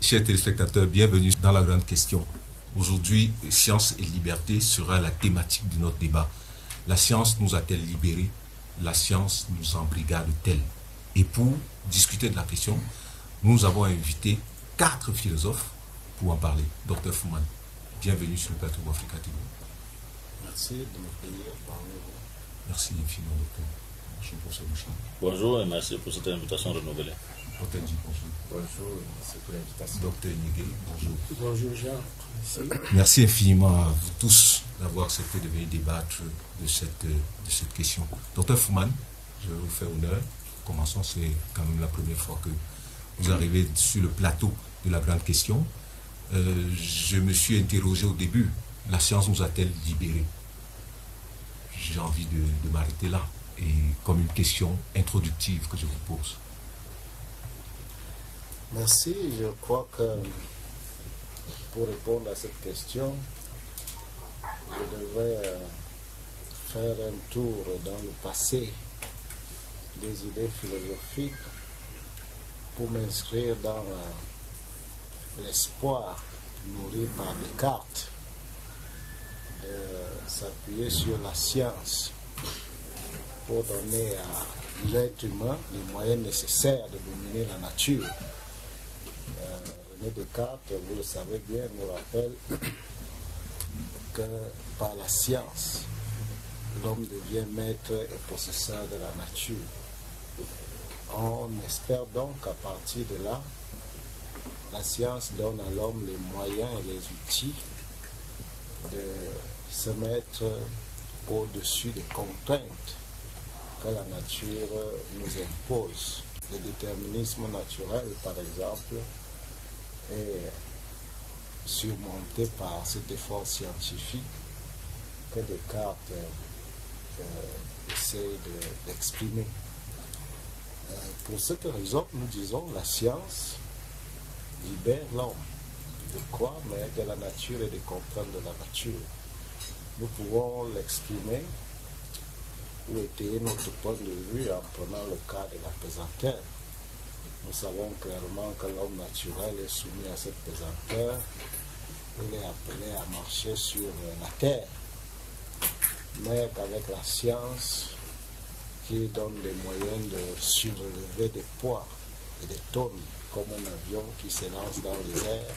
Chers téléspectateurs, bienvenue dans la grande question. Aujourd'hui, science et liberté sera la thématique de notre débat. La science nous a-t-elle libérés? La science nous embrigade-t-elle? Et pour discuter de la question, nous avons invité 4 philosophes pour en parler. Dr Fouman, bienvenue sur le plateau Africa TV. Merci de m'accueillir parmi vous. Merci infiniment, docteur. Bonjour, professeur Bouchard. Bonjour et merci pour cette invitation renouvelée. Docteur Di, bonjour. Bonjour, merci pour l'invitation. Docteur Niguel, bonjour. Bonjour Jean. Merci infiniment à vous tous d'avoir accepté de venir débattre de cette question. Docteur Fouman, je vais vous faire honneur. Commençons, c'est quand même la première fois que vous arrivez sur le plateau de la grande question. Je me suis interrogé au début, la science nous a-t-elle libérés? J'ai envie de m'arrêter là, et comme une question introductive que je vous pose. Merci, je crois que pour répondre à cette question, je devrais faire un tour dans le passé des idées philosophiques pour m'inscrire dans l'espoir nourri par Descartes de s'appuyer sur la science pour donner à l'être humain les moyens nécessaires de dominer la nature. René Descartes, vous le savez bien, nous rappelle que par la science, l'homme devient maître et possesseur de la nature. On espère donc qu'à partir de là, la science donne à l'homme les moyens et les outils de se mettre au-dessus des contraintes que la nature nous impose. Le déterminisme naturel, par exemple, est surmonté par cet effort scientifique que Descartes essaie d'exprimer. Pour cette raison, nous disons la science libère l'homme. De quoi? Mais de la nature et des contraintes de la nature. Nous pouvons l'exprimer ou étayer notre point de vue en prenant le cas de la pesanteur. Nous savons clairement que l'homme naturel est soumis à cette pesanteur. Il est appelé à marcher sur la terre. Mais qu'avec la science qui donne les moyens de surlever des poids et des tonnes, comme un avion qui s'élance dans les airs,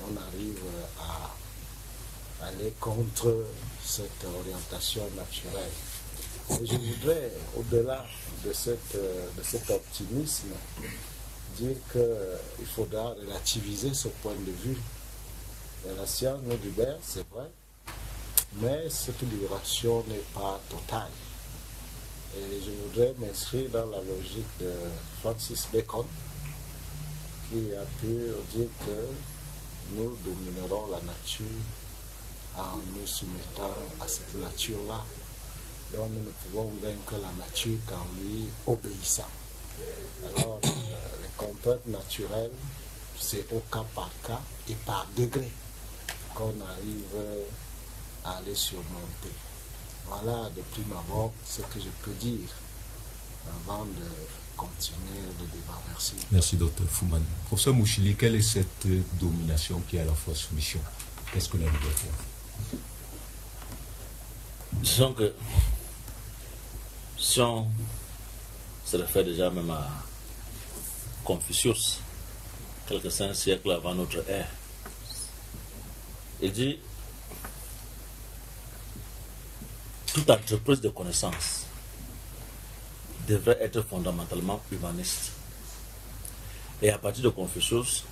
on arrive à aller contre cette orientation naturelle. Et je voudrais, au-delà de cet optimisme, dire qu'il faudra relativiser ce point de vue. Et la science nous libère, c'est vrai, mais cette libération n'est pas totale. Et je voudrais m'inscrire dans la logique de Francis Bacon, qui a pu dire que nous dominerons la nature en nous soumettant à cette nature-là. Donc nous ne pouvons vaincre la nature qu'en lui obéissant. Alors les contraintes naturelles, c'est au cas par cas et par degré qu'on arrive à les surmonter. Voilà de prime abord ce que je peux dire avant de continuer le débat. Merci. Merci, docteur Fouman. Professeur Mouchili, quelle est cette domination qui est à la fois soumission? Qu'est-ce que la liberté? Disons que si on se réfère déjà même à Confucius, quelques 5 siècles avant notre ère, il dit: toute entreprise de connaissance devrait être fondamentalement humaniste. Et à partir de Confucius,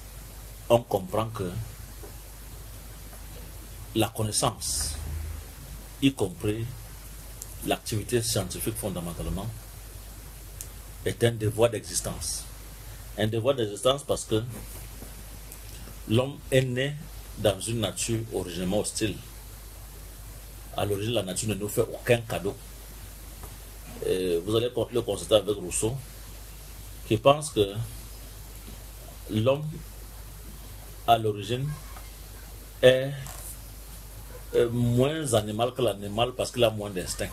on comprend que la connaissance, y compris l'activité scientifique fondamentalement, est un devoir d'existence. Un devoir d'existence parce que l'homme est né dans une nature originellement hostile. À l'origine, la nature ne nous fait aucun cadeau. Et vous allez le constater avec Rousseau, qui pense que l'homme, à l'origine, est moins animal que l'animal parce qu'il a moins d'instinct.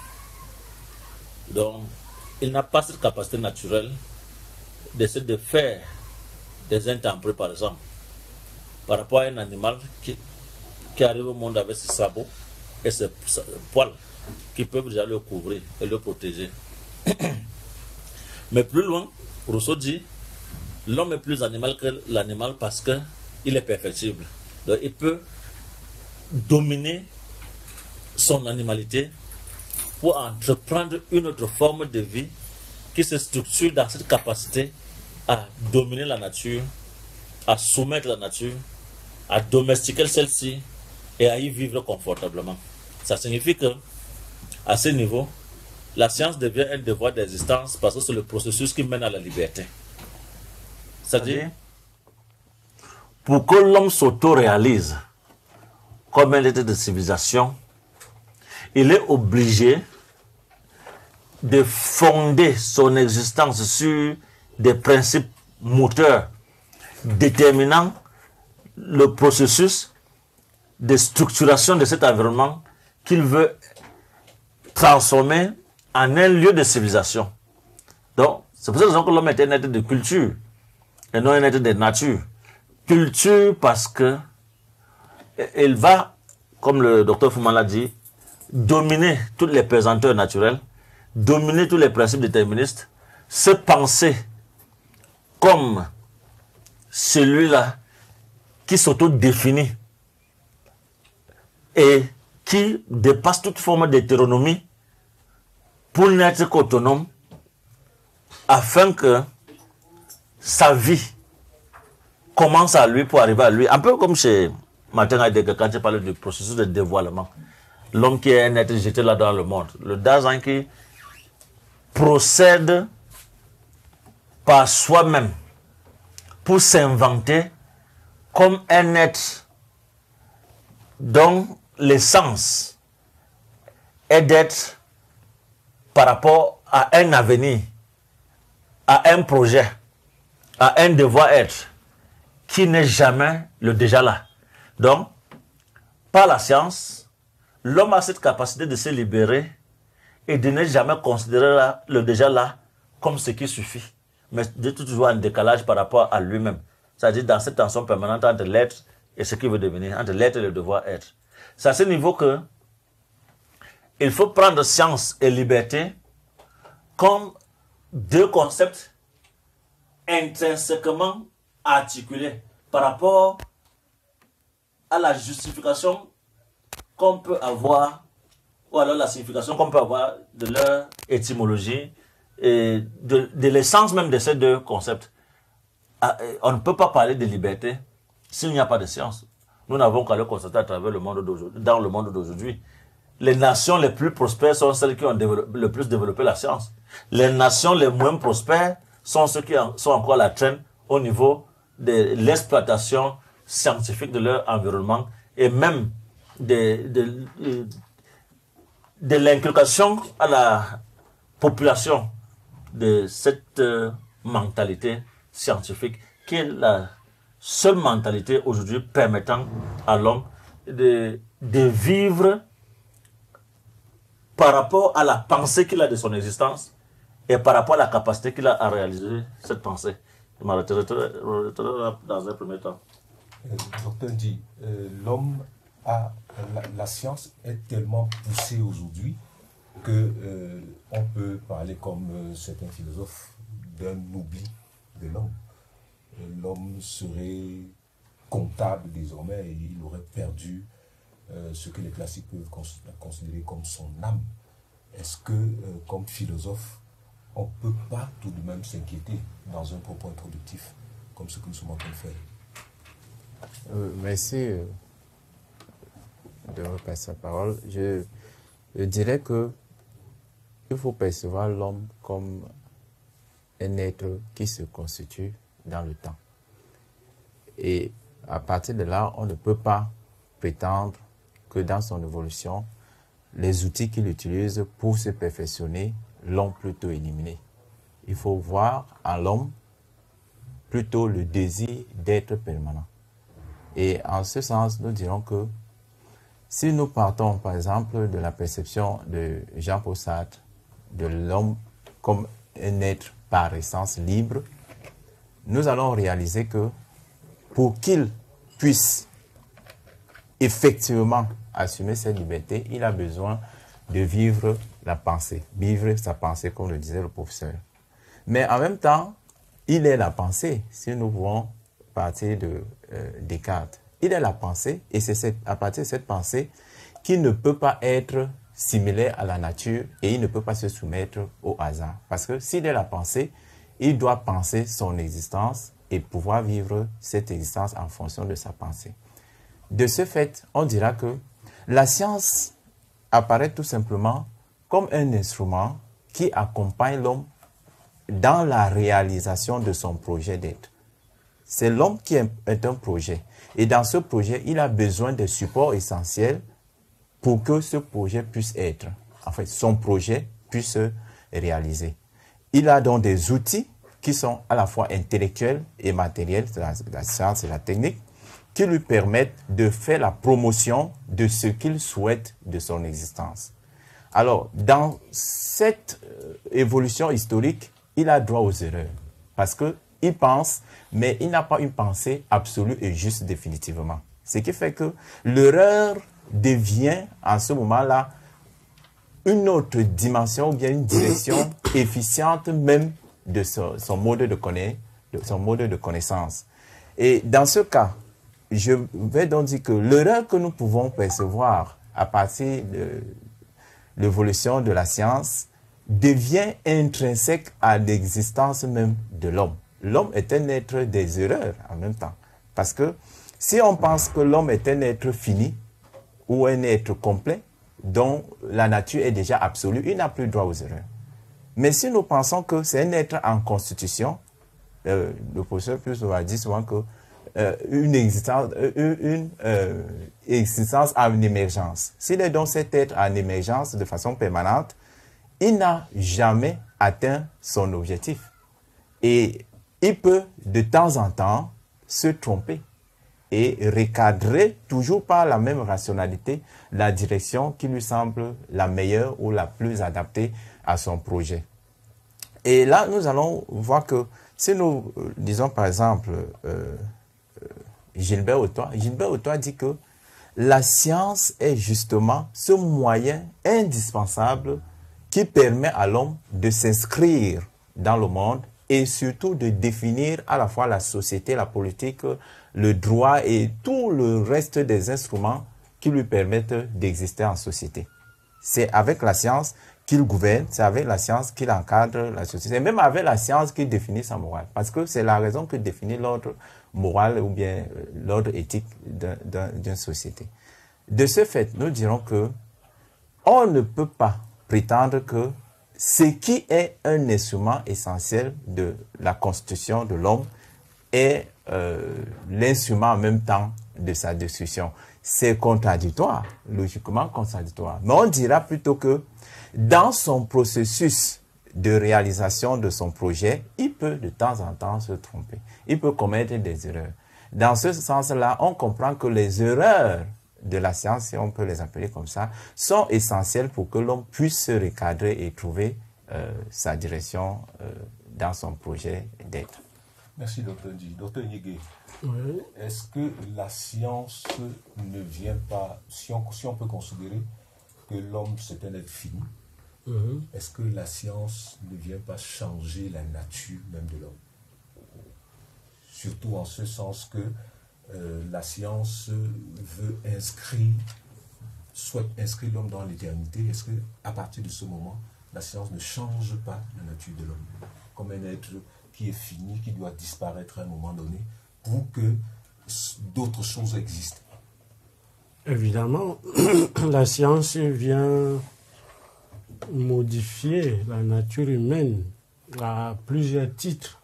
Donc, il n'a pas cette capacité naturelle d'essayer de faire des intempéries, par exemple, par rapport à un animal qui arrive au monde avec ses sabots et ses poils qui peuvent déjà le couvrir et le protéger. Mais plus loin, Rousseau dit, l'homme est plus animal que l'animal parce qu'il est perfectible. Donc il peut dominer son animalité pour entreprendre une autre forme de vie qui se structure dans cette capacité à dominer la nature, à soumettre la nature, à domestiquer celle-ci et à y vivre confortablement. Ça signifie que, à ce niveau, la science devient un devoir d'existence parce que c'est le processus qui mène à la liberté. C'est-à-dire, pour que l'homme s'auto-réalise comme un être de civilisation, il est obligé de fonder son existence sur des principes moteurs déterminant le processus de structuration de cet environnement qu'il veut transformer en un lieu de civilisation. Donc, c'est pour cette raison que l'homme est un être de culture et non un être de nature. Culture parce que il va, comme le docteur Fouman l'a dit, dominer toutes les pesanteurs naturelles, dominer tous les principes déterministes, se penser comme celui-là qui s'auto-définit et qui dépasse toute forme d'hétéronomie pour n'être qu'autonome afin que sa vie commence à lui pour arriver à lui. Un peu comme chez Martin Heidegger quand il parle du processus de dévoilement. L'homme qui est un être jeté là dans le monde. Le Dasein qui procède par soi-même pour s'inventer comme un être dont l'essence est d'être par rapport à un avenir, à un projet, à un devoir-être qui n'est jamais le déjà là. Donc, par la science, l'homme a cette capacité de se libérer et de ne jamais considérer le déjà là comme ce qui suffit, mais de toujours en décalage par rapport à lui-même. C'est-à-dire dans cette tension permanente entre l'être et ce qu'il veut devenir, entre l'être et le devoir-être. C'est à ce niveau que il faut prendre science et liberté comme deux concepts intrinsèquement articulés par rapport à la justification qu'on peut avoir, ou alors la signification qu'on peut avoir de leur étymologie et de l'essence même de ces deux concepts. On ne peut pas parler de liberté s'il n'y a pas de science. Nous n'avons qu'à le constater à travers le monde d'aujourd'hui, dans le monde d'aujourd'hui. Les nations les plus prospères sont celles qui ont le plus développé la science. Les nations les moins prospères sont ceux qui sont encore à la traîne au niveau de l'exploitation scientifique de leur environnement et même de l'inculcation à la population de cette mentalité scientifique qui est la seule mentalité aujourd'hui permettant à l'homme de vivre par rapport à la pensée qu'il a de son existence et par rapport à la capacité qu'il a à réaliser cette pensée. Je m'arrêterai dans un premier temps. Docteur dit, l'homme a, la science est tellement poussée aujourd'hui que on peut parler comme certains philosophes d'un oubli de l'homme. L'homme serait comptable désormais et il aurait perdu ce que les classiques peuvent considérer comme son âme. Est-ce que, comme philosophe, on ne peut pas tout de même s'inquiéter dans un propos introductif, comme ce que nous sommes en train de faire? Merci de me passer la parole. Je dirais que il faut percevoir l'homme comme un être qui se constitue dans le temps. Et à partir de là, on ne peut pas prétendre que dans son évolution, les outils qu'il utilise pour se perfectionner l'ont plutôt éliminé. Il faut voir en l'homme plutôt le désir d'être permanent. Et en ce sens, nous dirons que si nous partons, par exemple, de la perception de Jean-Paul Sartre, de l'homme comme un être par essence libre, nous allons réaliser que pour qu'il puisse effectivement assumer cette liberté, il a besoin de vivre la pensée, vivre sa pensée, comme le disait le professeur. Mais en même temps, il est la pensée, si nous pouvons partir de Descartes. Il est la pensée, et c'est à partir de cette pensée qu'il ne peut pas être similaire à la nature et il ne peut pas se soumettre au hasard. Parce que s'il est la pensée, il doit penser son existence et pouvoir vivre cette existence en fonction de sa pensée. De ce fait, on dira que la science apparaît tout simplement comme un instrument qui accompagne l'homme dans la réalisation de son projet d'être. C'est l'homme qui est un projet. Et dans ce projet, il a besoin de supports essentiels pour que ce projet puisse être, en fait, son projet puisse se réaliser. Il a donc des outils qui sont à la fois intellectuels et matériels, la science et la technique, qui lui permettent de faire la promotion de ce qu'il souhaite de son existence. Alors, dans cette évolution historique, il a droit aux erreurs, parce qu'il pense, mais il n'a pas une pensée absolue et juste définitivement. Ce qui fait que l'erreur devient, en ce moment-là, une autre dimension ou bien une direction efficiente même de son mode de connaissance. Et dans ce cas, je vais donc dire que l'erreur que nous pouvons percevoir à partir de l'évolution de la science devient intrinsèque à l'existence même de l'homme. L'homme est un être des erreurs en même temps. Parce que si on pense que l'homme est un être fini ou un être complet, dont la nature est déjà absolue, il n'a plus droit aux erreurs. Mais si nous pensons que c'est un être en constitution, le professeur Plus va dire souvent que une existence en émergence. S'il est donc cet être en émergence de façon permanente, il n'a jamais atteint son objectif. Et il peut de temps en temps se tromper et recadrer toujours par la même rationalité la direction qui lui semble la meilleure ou la plus adaptée à son projet. Et là, nous allons voir que si nous disons par exemple Gilbert Autois dit que la science est justement ce moyen indispensable qui permet à l'homme de s'inscrire dans le monde et surtout de définir à la fois la société, la politique, le droit et tout le reste des instruments qui lui permettent d'exister en société. C'est avec la science qu'il gouverne, c'est avec la science qu'il encadre la société, même avec la science qu'il définit sa morale. Parce que c'est la raison que définit l'ordre moral ou bien l'ordre éthique d'une société. De ce fait, nous dirons que on ne peut pas prétendre que ce qui est un instrument essentiel de la constitution de l'homme est l'instrument en même temps de sa destruction. C'est contradictoire, logiquement contradictoire. Mais on dira plutôt que dans son processus de réalisation de son projet, il peut de temps en temps se tromper. Il peut commettre des erreurs. Dans ce sens-là, on comprend que les erreurs de la science, si on peut les appeler comme ça, sont essentielles pour que l'homme puisse se recadrer et trouver sa direction dans son projet d'être. Merci, Dr. Ndi. Dr. Nyege, Oui. est-ce que la science ne vient pas, si on peut considérer que l'homme c'est un être fini, est-ce que la science ne vient pas changer la nature même de l'homme? Surtout en ce sens que la science souhaite inscrire l'homme dans l'éternité. Est-ce qu'à partir de ce moment, la science ne change pas la nature de l'homme comme un être qui est fini, qui doit disparaître à un moment donné pour que d'autres choses existent? Évidemment, la science vient modifier la nature humaine à plusieurs titres.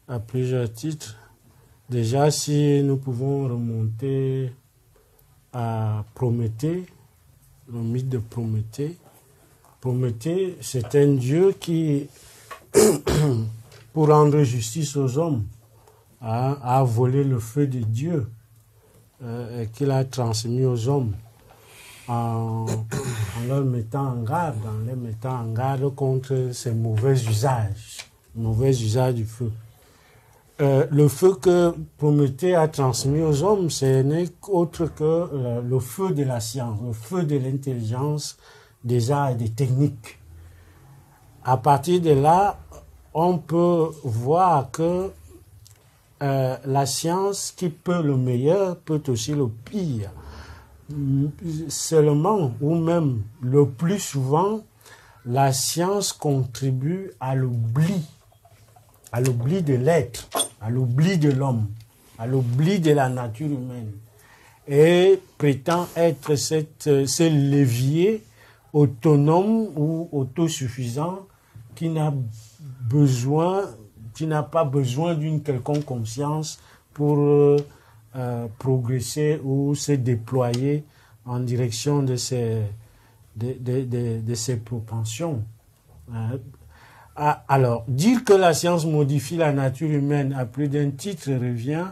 À plusieurs titres. Déjà, si nous pouvons remonter à Prométhée, le mythe de Prométhée. Prométhée, c'est un dieu qui, pour rendre justice aux hommes, a volé le feu de Dieu et qu'il a transmis aux hommes en les mettant en garde contre ces mauvais usages du feu. le feu que Prométhée a transmis aux hommes, ce n'est autre que le feu de la science, le feu de l'intelligence, des arts et des techniques. À partir de là, on peut voir que la science qui peut le meilleur peut aussi le pire. Seulement, ou même le plus souvent, la science contribue à l'oubli de l'être, à l'oubli de l'homme, à l'oubli de la nature humaine, et prétend être ce levier autonome ou autosuffisant qui n'a pas besoin d'une quelconque conscience pour progresser ou se déployer en direction de ses propensions. Alors, dire que la science modifie la nature humaine à plus d'un titre revient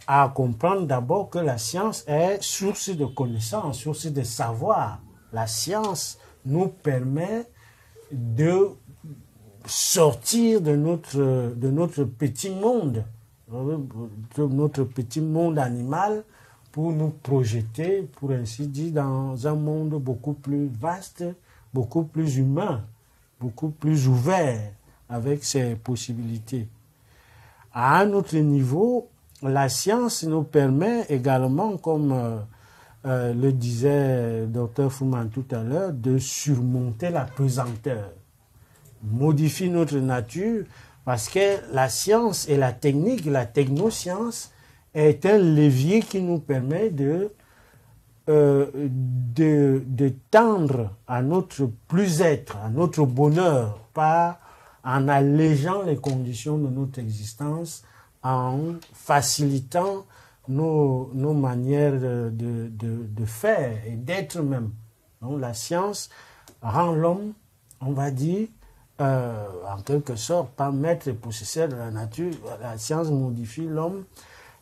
à comprendre d'abord que la science est source de connaissances, source de savoir. La science nous permet de sortir de notre petit monde, de notre petit monde animal, pour nous projeter, pour ainsi dire, dans un monde beaucoup plus vaste, beaucoup plus humain, beaucoup plus ouvert, avec ses possibilités. À un autre niveau, la science nous permet également, comme le disait Dr Fuman tout à l'heure, de surmonter la pesanteur, modifie notre nature, parce que la science et la technique, la technoscience, est un levier qui nous permet de tendre à notre plus-être, à notre bonheur, pas en allégeant les conditions de notre existence, en facilitant nos manières de faire et d'être même. Donc la science rend l'homme, on va dire, en quelque sorte, pas maître et possesseur de la nature. La science modifie l'homme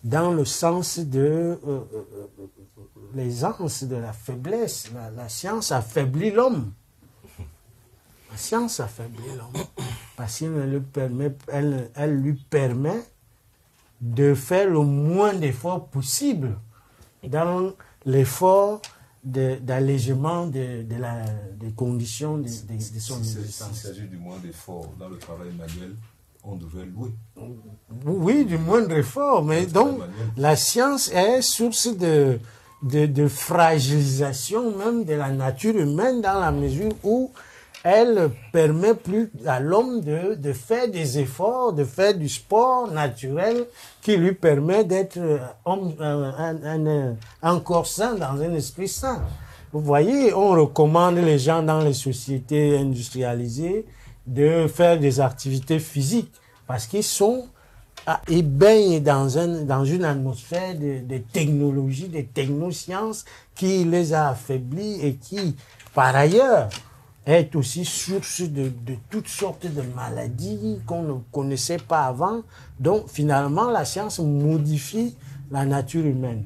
dans le sens de l'aisance, de la faiblesse. La science affaiblit l'homme. La science affaiblit l'homme. Parce qu'elle lui permet de faire le moins d'efforts possible dans l'effort d'allègement des conditions de son existence. S'il s'agit du moins d'efforts dans le travail manuel, on devrait louer. Oui, du moindre effort, mais donc la science est source de fragilisation même de la nature humaine, dans la mesure où elle permet plus à l'homme de faire des efforts, de faire du sport naturel qui lui permet d'être un corps sain dans un esprit sain. Vous voyez, on recommande les gens dans les sociétés industrialisées de faire des activités physiques parce qu'ils baignent dans une atmosphère de technologie, de technosciences qui les a affaiblis et qui, par ailleurs, est aussi source de toutes sortes de maladies qu'on ne connaissait pas avant. Donc, finalement, la science modifie la nature humaine.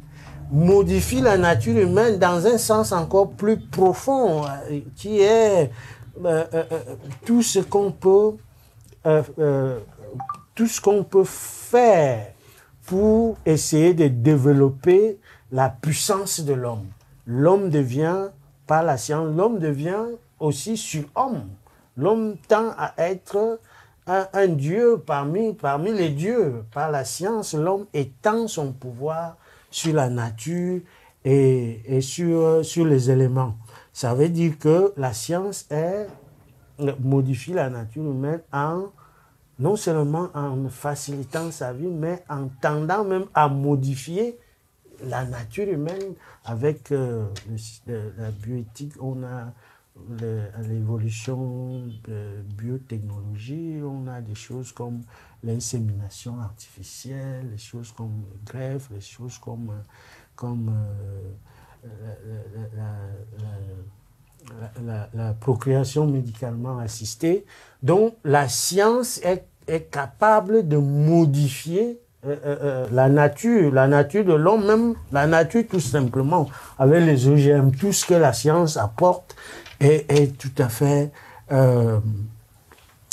Modifie la nature humaine dans un sens encore plus profond, qui est tout ce qu'on peut faire pour essayer de développer la puissance de l'homme. L'homme devient, par la science, l'homme devient aussi surhomme. L'homme tend à être un dieu parmi les dieux. Par la science, l'homme étend son pouvoir sur la nature et sur les éléments. Ça veut dire que la science modifie la nature humaine non seulement en facilitant sa vie, mais en tendant même à modifier la nature humaine avec la bioéthique. On a l'évolution de biotechnologie, on a des choses comme l'insémination artificielle, les choses comme le greffe, les choses comme la procréation médicalement assistée. Donc la science est capable de modifier la nature de l'homme, même la nature tout simplement, avec les OGM, tout ce que la science apporte est tout à fait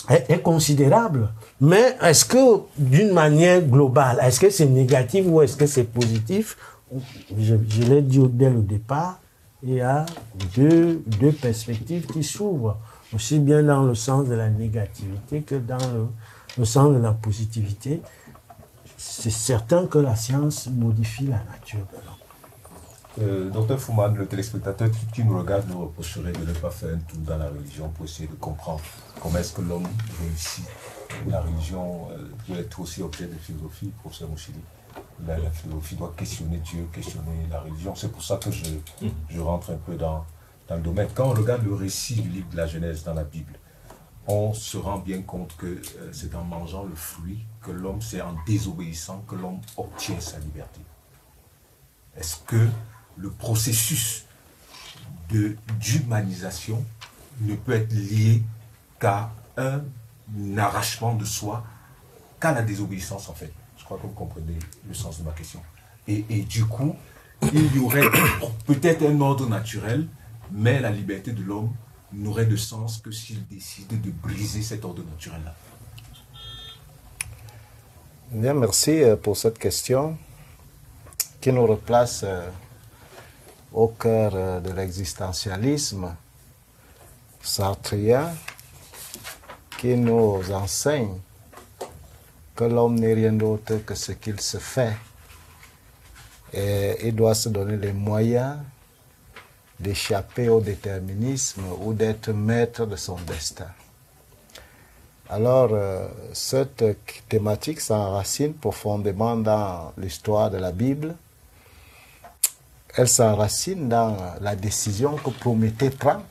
est considérable. Mais est-ce que, d'une manière globale, est-ce que c'est négatif ou est-ce que c'est positif? Je l'ai dit dès le départ, il y a deux perspectives qui s'ouvrent, aussi bien dans le sens de la négativité que dans le sens de la positivité. C'est certain que la science modifie la nature de l'homme. Docteur Fouman, le téléspectateur qui nous regarde nous reprocherait de ne pas faire un tour dans la religion pour essayer de comprendre comment est-ce que l'homme réussit. La religion doit être aussi objet de philosophie, professeur Mouchili. La philosophie doit questionner Dieu, questionner la religion. C'est pour ça que je rentre un peu dans le domaine. Quand on regarde le récit du livre de la Genèse dans la Bible, on se rend bien compte que c'est en mangeant le fruit que l'homme, c'est en désobéissant que l'homme obtient sa liberté. Est-ce que le processus d'humanisation ne peut être lié qu'à un arrachement de soi, qu'à la désobéissance en fait? Je crois que vous comprenez le sens de ma question. Et du coup, il y aurait peut-être un ordre naturel, mais la liberté de l'homme n'aurait de sens que s'il décidait de briser cet ordre naturel-là. Bien, merci pour cette question qui nous replace au cœur de l'existentialisme sartrien qui nous enseigne que l'homme n'est rien d'autre que ce qu'il se fait et il doit se donner les moyens d'échapper au déterminisme ou d'être maître de son destin. Alors, cette thématique s'enracine profondément dans l'histoire de la Bible. Elle s'enracine dans la décision que Prométhée prend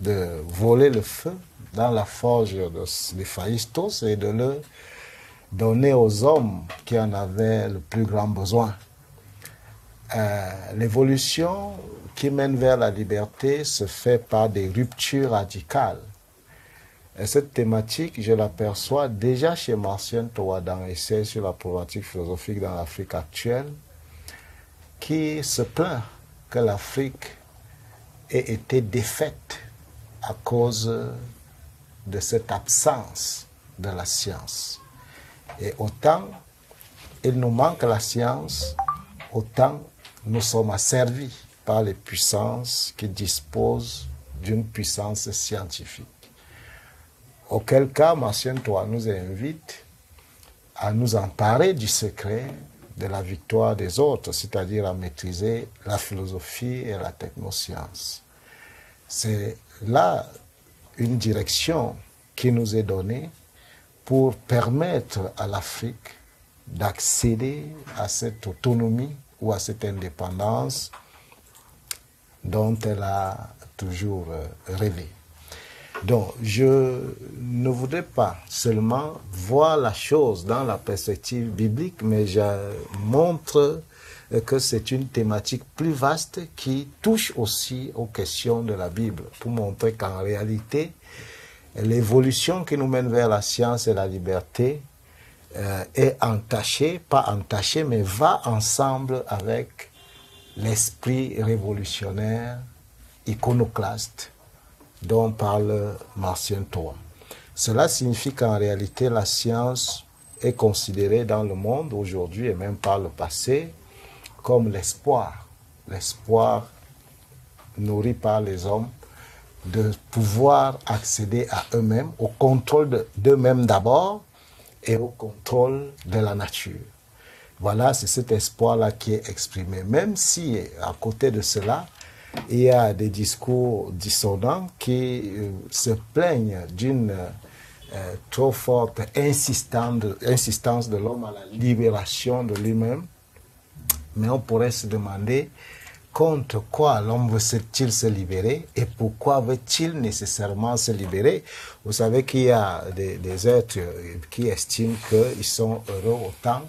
de voler le feu dans la forge d'Héphaïstos et de le donner aux hommes qui en avaient le plus grand besoin. L'évolution qui mène vers la liberté se fait par des ruptures radicales. Et cette thématique, je l'aperçois déjà chez Marcien Toa dans Essai sur la problématique philosophique dans l'Afrique actuelle, qui se plaint que l'Afrique ait été défaite à cause de cette absence de la science. Et autant il nous manque la science, autant nous sommes asservis par les puissances qui disposent d'une puissance scientifique. Auquel cas, Marcien Toa nous invite à nous emparer du secret de la victoire des autres, c'est-à-dire à maîtriser la philosophie et la technoscience. C'est là une direction qui nous est donnée pour permettre à l'Afrique d'accéder à cette autonomie ou à cette indépendance dont elle a toujours rêvé. Donc, je ne voudrais pas seulement voir la chose dans la perspective biblique, mais je montre que c'est une thématique plus vaste qui touche aussi aux questions de la Bible, pour montrer qu'en réalité, l'évolution qui nous mène vers la science et la liberté est entachée, pas entachée, mais va ensemble avec l'esprit révolutionnaire, iconoclaste, dont parle Marcien Toa. Cela signifie qu'en réalité, la science est considérée dans le monde aujourd'hui et même par le passé comme l'espoir nourri par les hommes de pouvoir accéder à eux-mêmes, au contrôle d'eux-mêmes d'abord et au contrôle de la nature. Voilà, c'est cet espoir-là qui est exprimé. Même si, à côté de cela, il y a des discours dissonants qui se plaignent d'une trop forte insistance de l'homme à la libération de lui-même. Mais on pourrait se demander contre quoi l'homme veut-il se libérer et pourquoi veut-il nécessairement se libérer. Vous savez qu'il y a des êtres qui estiment qu'ils sont heureux autant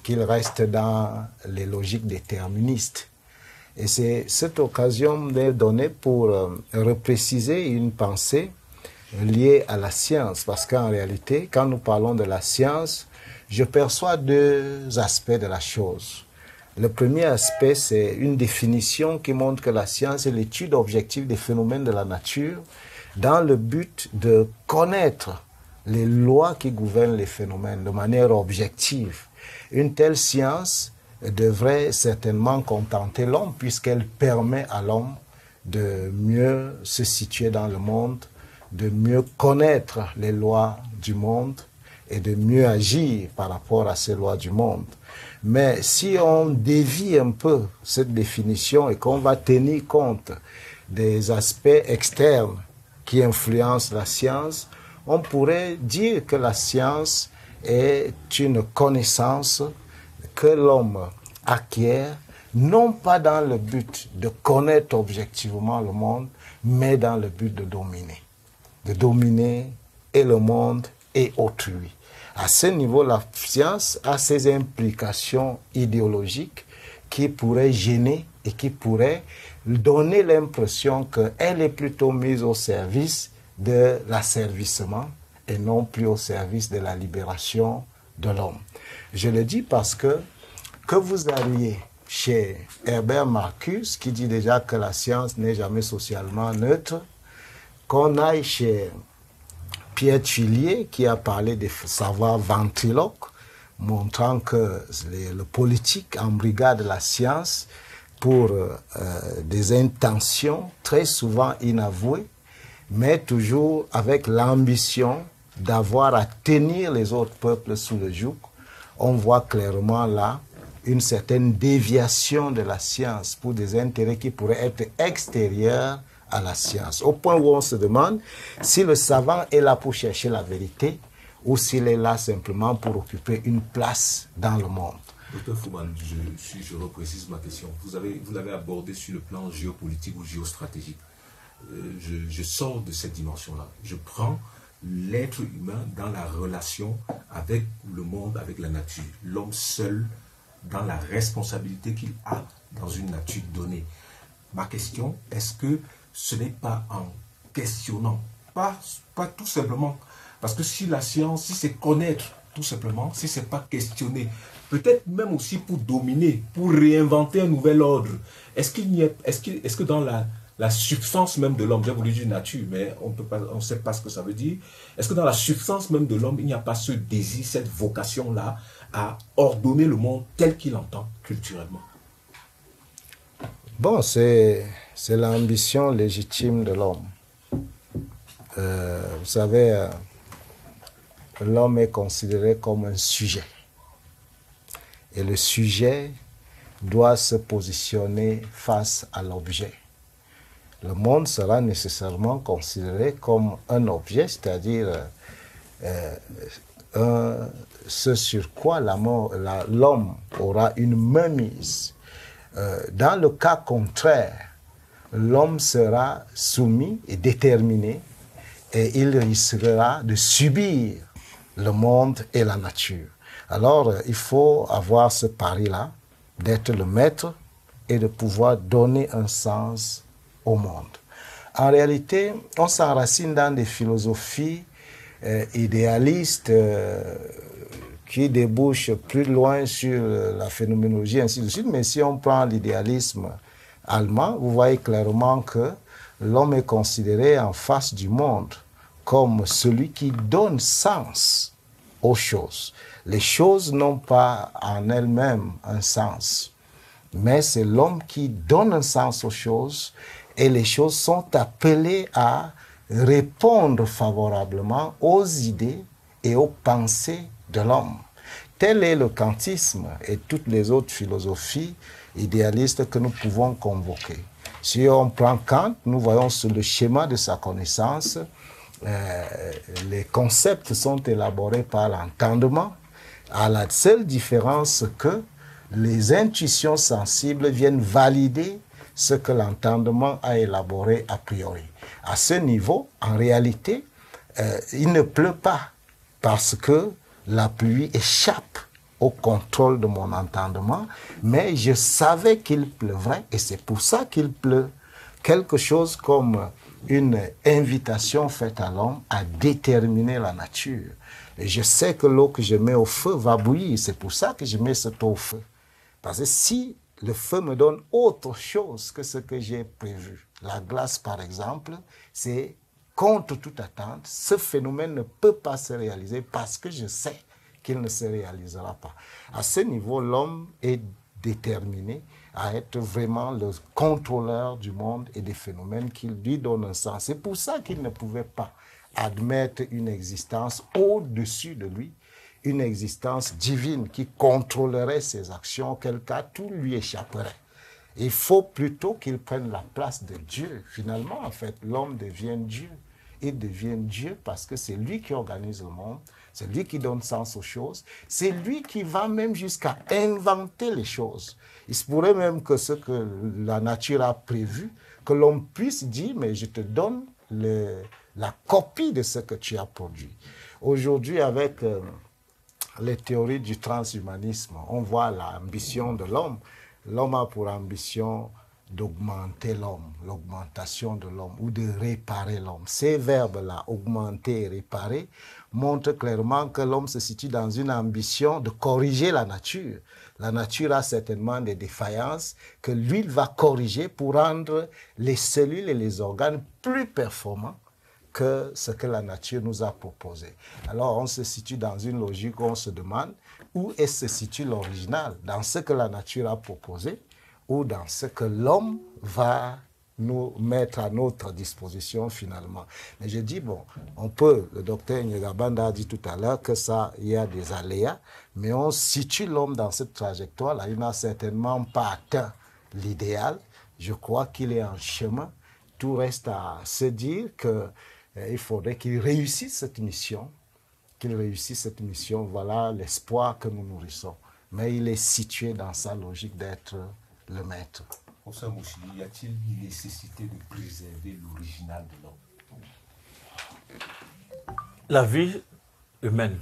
qu'ils restent dans les logiques déterministes. Et c'est cette occasion m'est donnée pour repréciser une pensée liée à la science. Parce qu'en réalité, quand nous parlons de la science, je perçois deux aspects de la chose. Le premier aspect, c'est une définition qui montre que la science est l'étude objective des phénomènes de la nature dans le but de connaître les lois qui gouvernent les phénomènes de manière objective. Une telle science devrait certainement contenter l'homme puisqu'elle permet à l'homme de mieux se situer dans le monde, de mieux connaître les lois du monde et de mieux agir par rapport à ces lois du monde. Mais si on dévie un peu cette définition et qu'on va tenir compte des aspects externes qui influencent la science, on pourrait dire que la science est une connaissance que l'homme acquiert, non pas dans le but de connaître objectivement le monde, mais dans le but de dominer et le monde et autrui. À ce niveau, la science a ses implications idéologiques qui pourraient gêner et qui pourraient donner l'impression qu'elle est plutôt mise au service de l'asservissement et non plus au service de la libération de l'homme. Je le dis parce que vous alliez chez Herbert Marcuse, qui dit déjà que la science n'est jamais socialement neutre, qu'on aille chez Pierre Tullier, qui a parlé des savoirs ventriloques, montrant que le politique embrigade la science pour des intentions très souvent inavouées, mais toujours avec l'ambition d'avoir à tenir les autres peuples sous le joug. On voit clairement là une certaine déviation de la science pour des intérêts qui pourraient être extérieurs à la science. Au point où on se demande si le savant est là pour chercher la vérité ou s'il est là simplement pour occuper une place dans le monde. Docteur Fouman, je reprécise ma question. Vous l'avez abordé sur le plan géopolitique ou géostratégique. Je sors de cette dimension-là. Je prends l'être humain dans la relation avec le monde, avec la nature. L'homme seul dans la responsabilité qu'il a dans une nature donnée. Ma question, est-ce que ce n'est pas en questionnant, pas tout simplement, parce que si la science, si c'est connaître tout simplement, si c'est pas questionner, peut-être même aussi pour dominer, pour réinventer un nouvel ordre, est-ce que dans la substance même de l'homme, j'ai voulu dire nature, mais on ne sait pas ce que ça veut dire, est-ce que dans la substance même de l'homme, il n'y a pas ce désir, cette vocation-là à ordonner le monde tel qu'il entend culturellement? Bon, c'est l'ambition légitime de l'homme. Vous savez, l'homme est considéré comme un sujet. Et le sujet doit se positionner face à l'objet. Le monde sera nécessairement considéré comme un objet, c'est-à-dire ce sur quoi l'homme aura une mainmise. Dans le cas contraire, l'homme sera soumis et déterminé et il risquera de subir le monde et la nature. Alors, il faut avoir ce pari-là, d'être le maître et de pouvoir donner un sens au monde. En réalité, on s'enracine dans des philosophies idéalistes qui débouchent plus loin sur la phénoménologie, ainsi de suite. Mais si on prend l'idéalisme allemand, vous voyez clairement que l'homme est considéré en face du monde comme celui qui donne sens aux choses. Les choses n'ont pas en elles-mêmes un sens, mais c'est l'homme qui donne un sens aux choses et les choses sont appelées à répondre favorablement aux idées et aux pensées de l'homme. Tel est le kantisme et toutes les autres philosophies idéalistes que nous pouvons convoquer. Si on prend Kant, nous voyons sur le schéma de sa connaissance, les concepts sont élaborés par l'entendement, à la seule différence que les intuitions sensibles viennent valider ce que l'entendement a élaboré a priori. À ce niveau, en réalité, il ne pleut pas parce que la pluie échappe au contrôle de mon entendement, mais je savais qu'il pleuvrait et c'est pour ça qu'il pleut. Quelque chose comme une invitation faite à l'homme à déterminer la nature. Et je sais que l'eau que je mets au feu va bouillir, c'est pour ça que je mets cette eau au feu. Parce que si le feu me donne autre chose que ce que j'ai prévu, la glace par exemple, c'est contre toute attente, ce phénomène ne peut pas se réaliser parce que je sais qu'il ne se réalisera pas. À ce niveau, l'homme est déterminé à être vraiment le contrôleur du monde et des phénomènes qui lui donnent un sens. C'est pour ça qu'il ne pouvait pas admettre une existence au-dessus de lui, une existence divine qui contrôlerait ses actions, auquel cas tout lui échapperait. Il faut plutôt qu'il prenne la place de Dieu. Finalement, en fait, l'homme devient Dieu. Il devient Dieu parce que c'est lui qui organise le monde, c'est lui qui donne sens aux choses, c'est lui qui va même jusqu'à inventer les choses. Il se pourrait même que ce que la nature a prévu, que l'homme puisse dire, mais je te donne la copie de ce que tu as produit. Aujourd'hui, avec les théories du transhumanisme, on voit l'ambition de l'homme. L'homme a pour ambition d'augmenter l'homme, l'augmentation de l'homme ou de réparer l'homme. Ces verbes-là, augmenter et réparer, montrent clairement que l'homme se situe dans une ambition de corriger la nature. La nature a certainement des défaillances que lui va corriger pour rendre les cellules et les organes plus performants que ce que la nature nous a proposé. Alors on se situe dans une logique où on se demande où est-ce que se situe l'original, dans ce que la nature a proposé ou dans ce que l'homme va nous mettre à notre disposition finalement. Mais je dis, bon, on peut, le docteur Nyegabanda a dit tout à l'heure que ça, il y a des aléas, mais on situe l'homme dans cette trajectoire-là. Il n'a certainement pas atteint l'idéal. Je crois qu'il est en chemin. Tout reste à se dire qu'il faudrait qu'il réussisse cette mission. Qu'il réussisse cette mission, voilà l'espoir que nous nourrissons. Mais il est situé dans sa logique d'être le maître. Professeur Mouchili, y a-t-il une nécessité de préserver l'original de l'homme? La vie humaine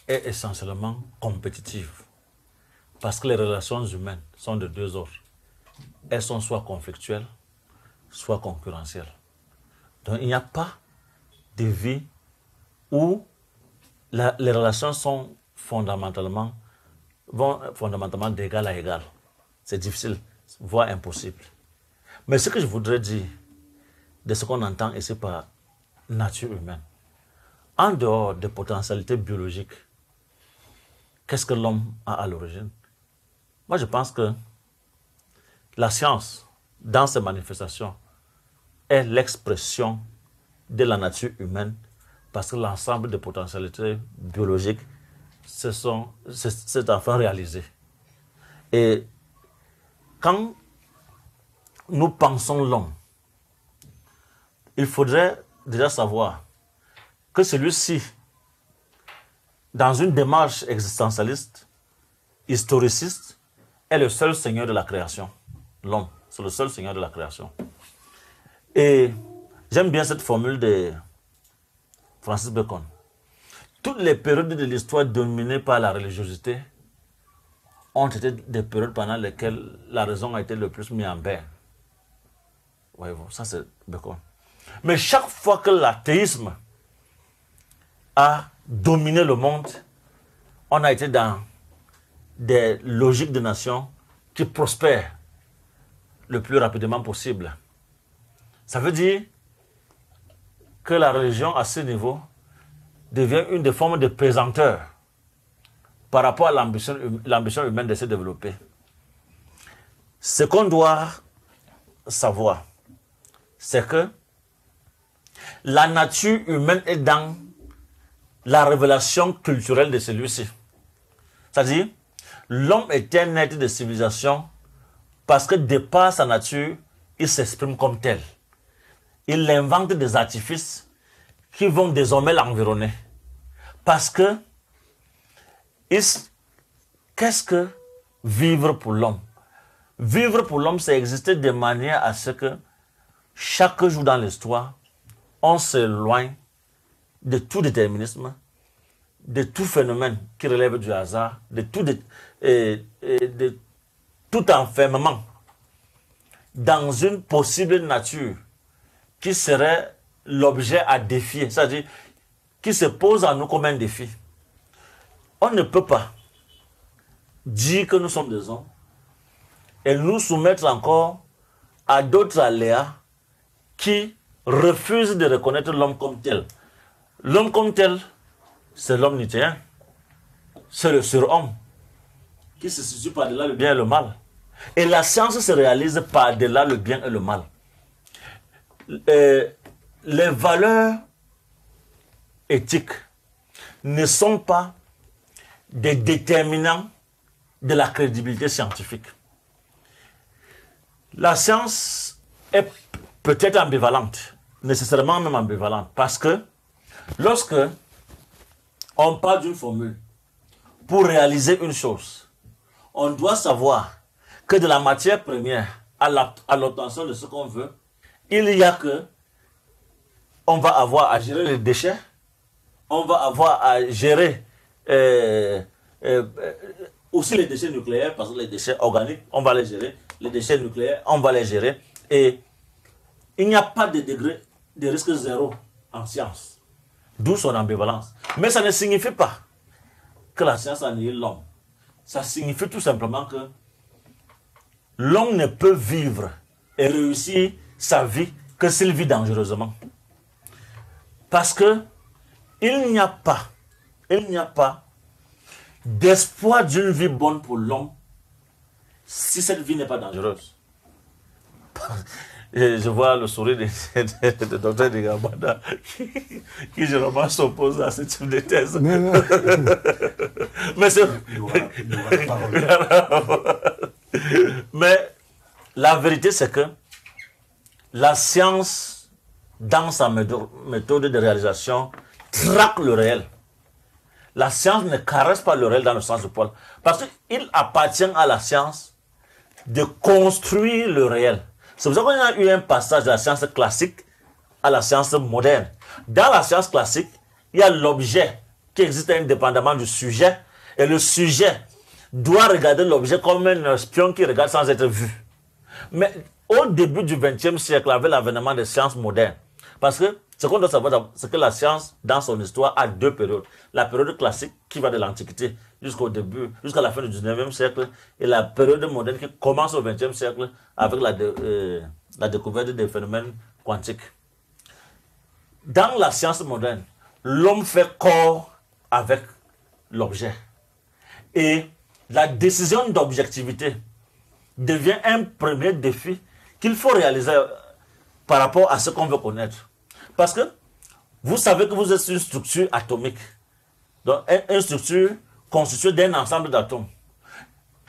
est essentiellement compétitive parce que les relations humaines sont de deux ordres. Elles sont soit conflictuelles, soit concurrentielles. Donc il n'y a pas de vie où les relations sont fondamentalement d'égal à égal. C'est difficile, voire impossible. Mais ce que je voudrais dire de ce qu'on entend ici par nature humaine, en dehors des potentialités biologiques, qu'est-ce que l'homme a à l'origine? Moi, je pense que la science, dans ses manifestations, est l'expression de la nature humaine parce que l'ensemble des potentialités biologiques s'est enfin réalisé. Et quand nous pensons l'homme, il faudrait déjà savoir que celui-ci, dans une démarche existentialiste, historiciste, est le seul seigneur de la création. L'homme, c'est le seul seigneur de la création. Et j'aime bien cette formule de Francis Bacon. Toutes les périodes de l'histoire dominées par la religiosité ont été des périodes pendant lesquelles la raison a été le plus mise en berne. Voyez-vous, ça c'est Bacon. Mais chaque fois que l'athéisme a dominé le monde, on a été dans des logiques de nation qui prospèrent le plus rapidement possible. Ça veut dire que la religion à ce niveau devient une des formes de pesanteur par rapport à l'ambition humaine de se développer. Ce qu'on doit savoir, c'est que la nature humaine est dans la révélation culturelle de celui-ci. C'est-à-dire, l'homme est un être de civilisation parce que de par sa nature, il s'exprime comme tel. Il invente des artifices qui vont désormais l'environner. Parce que, qu'est-ce que vivre pour l'homme? Vivre pour l'homme, c'est exister de manière à ce que chaque jour dans l'histoire, on s'éloigne de tout déterminisme, de tout phénomène qui relève du hasard, de tout enfermement dans une possible nature qui serait l'objet à défier, c'est-à-dire qui se pose à nous comme un défi. On ne peut pas dire que nous sommes des hommes et nous soumettre encore à d'autres aléas qui refuse de reconnaître l'homme comme tel. L'homme comme tel, c'est l'homme nietzschéen. C'est le surhomme qui se situe par-delà le bien et le mal. Et la science se réalise par-delà le bien et le mal. Les valeurs éthiques ne sont pas des déterminants de la crédibilité scientifique. La science est peut-être ambivalente, nécessairement même ambivalente, parce que lorsque on parle d'une formule pour réaliser une chose, on doit savoir que de la matière première à l'obtention de ce qu'on veut, il y a que on va avoir à gérer les déchets, on va avoir à gérer aussi les déchets nucléaires, parce que les déchets organiques, on va les gérer, les déchets nucléaires, on va les gérer, et il n'y a pas de degré de risque zéro en science, d'où son ambivalence. Mais ça ne signifie pas que la science annihile l'homme. Ça signifie tout simplement que l'homme ne peut vivre et réussir sa vie que s'il vit dangereusement. Parce que il n'y a pas d'espoir d'une vie bonne pour l'homme si cette vie n'est pas dangereuse. Et je vois le sourire de Dr Digabanda qui généralement s'oppose à ce type de thèse. Mais la vérité, c'est que la science, dans sa méthode de réalisation, traque le réel. La science ne caresse pas le réel dans le sens du poil. Parce qu'il appartient à la science de construire le réel. C'est pour ça qu'on a eu un passage de la science classique à la science moderne. Dans la science classique, il y a l'objet qui existe indépendamment du sujet, et le sujet doit regarder l'objet comme un espion qui regarde sans être vu. Mais au début du XXe siècle, avec l'avènement des sciences modernes, parce que ce qu'on doit savoir, c'est que la science, dans son histoire, a deux périodes. La période classique, qui va de l'Antiquité jusqu'au début, jusqu'à la fin du XIXe siècle, et la période moderne qui commence au XXe siècle avec la découverte des phénomènes quantiques. Dans la science moderne, l'homme fait corps avec l'objet. Et la décision d'objectivité devient un premier défi qu'il faut réaliser par rapport à ce qu'on veut connaître. Parce que vous savez que vous êtes une structure atomique. Donc, une structure constituée d'un ensemble d'atomes.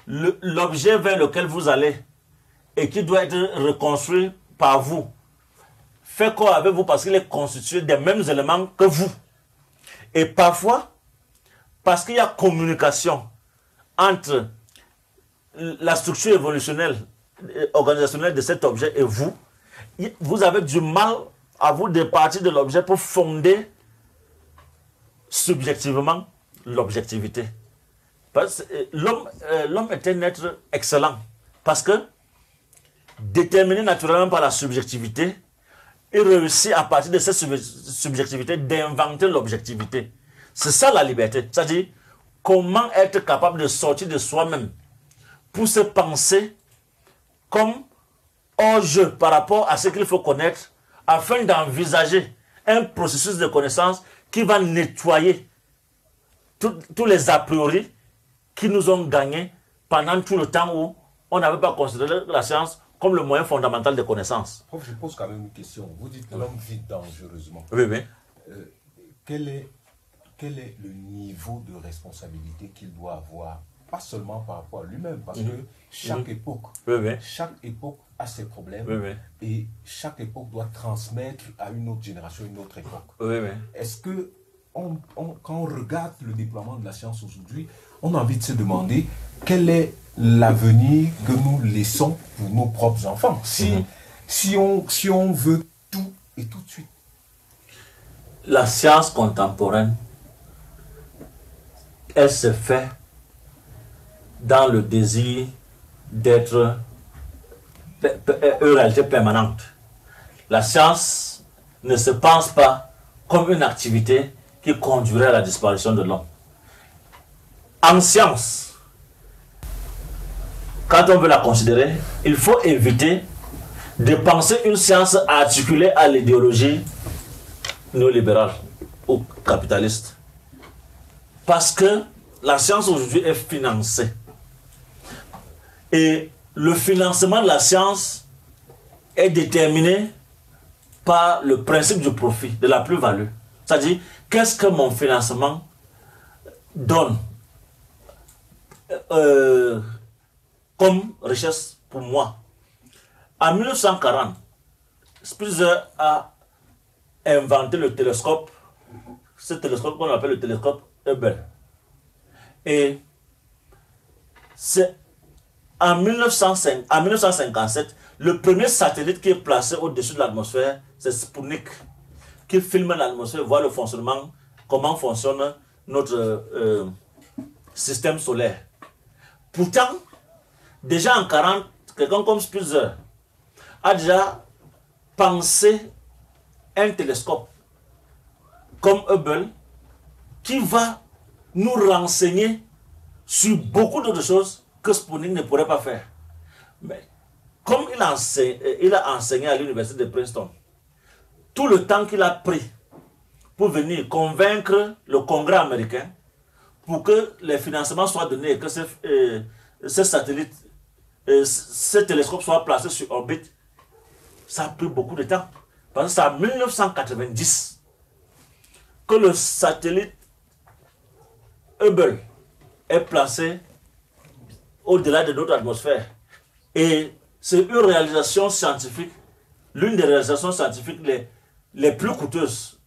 L'objet vers lequel vous allez et qui doit être reconstruit par vous fait corps avec vous parce qu'il est constitué des mêmes éléments que vous. Et parfois, parce qu'il y a communication entre la structure évolutionnelle, organisationnelle de cet objet et vous avez du mal à vous départir de l'objet pour fonder subjectivement l'objectivité. L'homme est un être excellent parce que, déterminé naturellement par la subjectivité, il réussit à partir de cette subjectivité d'inventer l'objectivité. C'est ça la liberté. C'est-à-dire, comment être capable de sortir de soi-même pour se penser comme hors-jeu par rapport à ce qu'il faut connaître, afin d'envisager un processus de connaissance qui va nettoyer tous les a priori qui nous ont gagnés pendant tout le temps où on n'avait pas considéré la science comme le moyen fondamental de connaissance. Prof, je pose quand même une question. Vous dites que l'homme vit dangereusement. Oui, oui. Quel est le niveau de responsabilité qu'il doit avoir, pas seulement par rapport à lui-même, parce que chaque époque a ses problèmes, et chaque époque doit transmettre à une autre génération, une autre époque. Est-ce que quand on regarde le déploiement de la science aujourd'hui, on a envie de se demander quel est l'avenir que nous laissons pour nos propres enfants, si on veut tout et tout de suite. La science contemporaine, elle se fait dans le désir d'être une réalité permanente. La science ne se pense pas comme une activité qui conduirait à la disparition de l'homme. En science, quand on veut la considérer, il faut éviter de penser une science articulée à l'idéologie néolibérale ou capitaliste. Parce que la science aujourd'hui est financée. Et le financement de la science est déterminé par le principe du profit, de la plus-value. C'est-à-dire, qu'est-ce que mon financement donne comme richesse pour moi? En 1940, Spitzer a inventé le télescope, ce télescope qu'on appelle le télescope Hubble. Et c'est en 1957, le premier satellite qui est placé au-dessus de l'atmosphère, c'est Sputnik, qui filme l'atmosphère, voit le fonctionnement, comment fonctionne notre système solaire. Pourtant, déjà en 40, quelqu'un comme Spitzer a déjà pensé un télescope comme Hubble qui va nous renseigner sur beaucoup d'autres choses que Sputnik ne pourrait pas faire. Mais comme il a enseigné à l'université de Princeton, tout le temps qu'il a pris pour venir convaincre le Congrès américain pour que les financements soient donnés et que ce satellite, ce télescope soit placé sur orbite, ça a pris beaucoup de temps. Parce que c'est en 1990 que le satellite Hubble est placé au-delà de notre atmosphère. Et c'est une réalisation scientifique, l'une des réalisations scientifiques les plus coûteuses.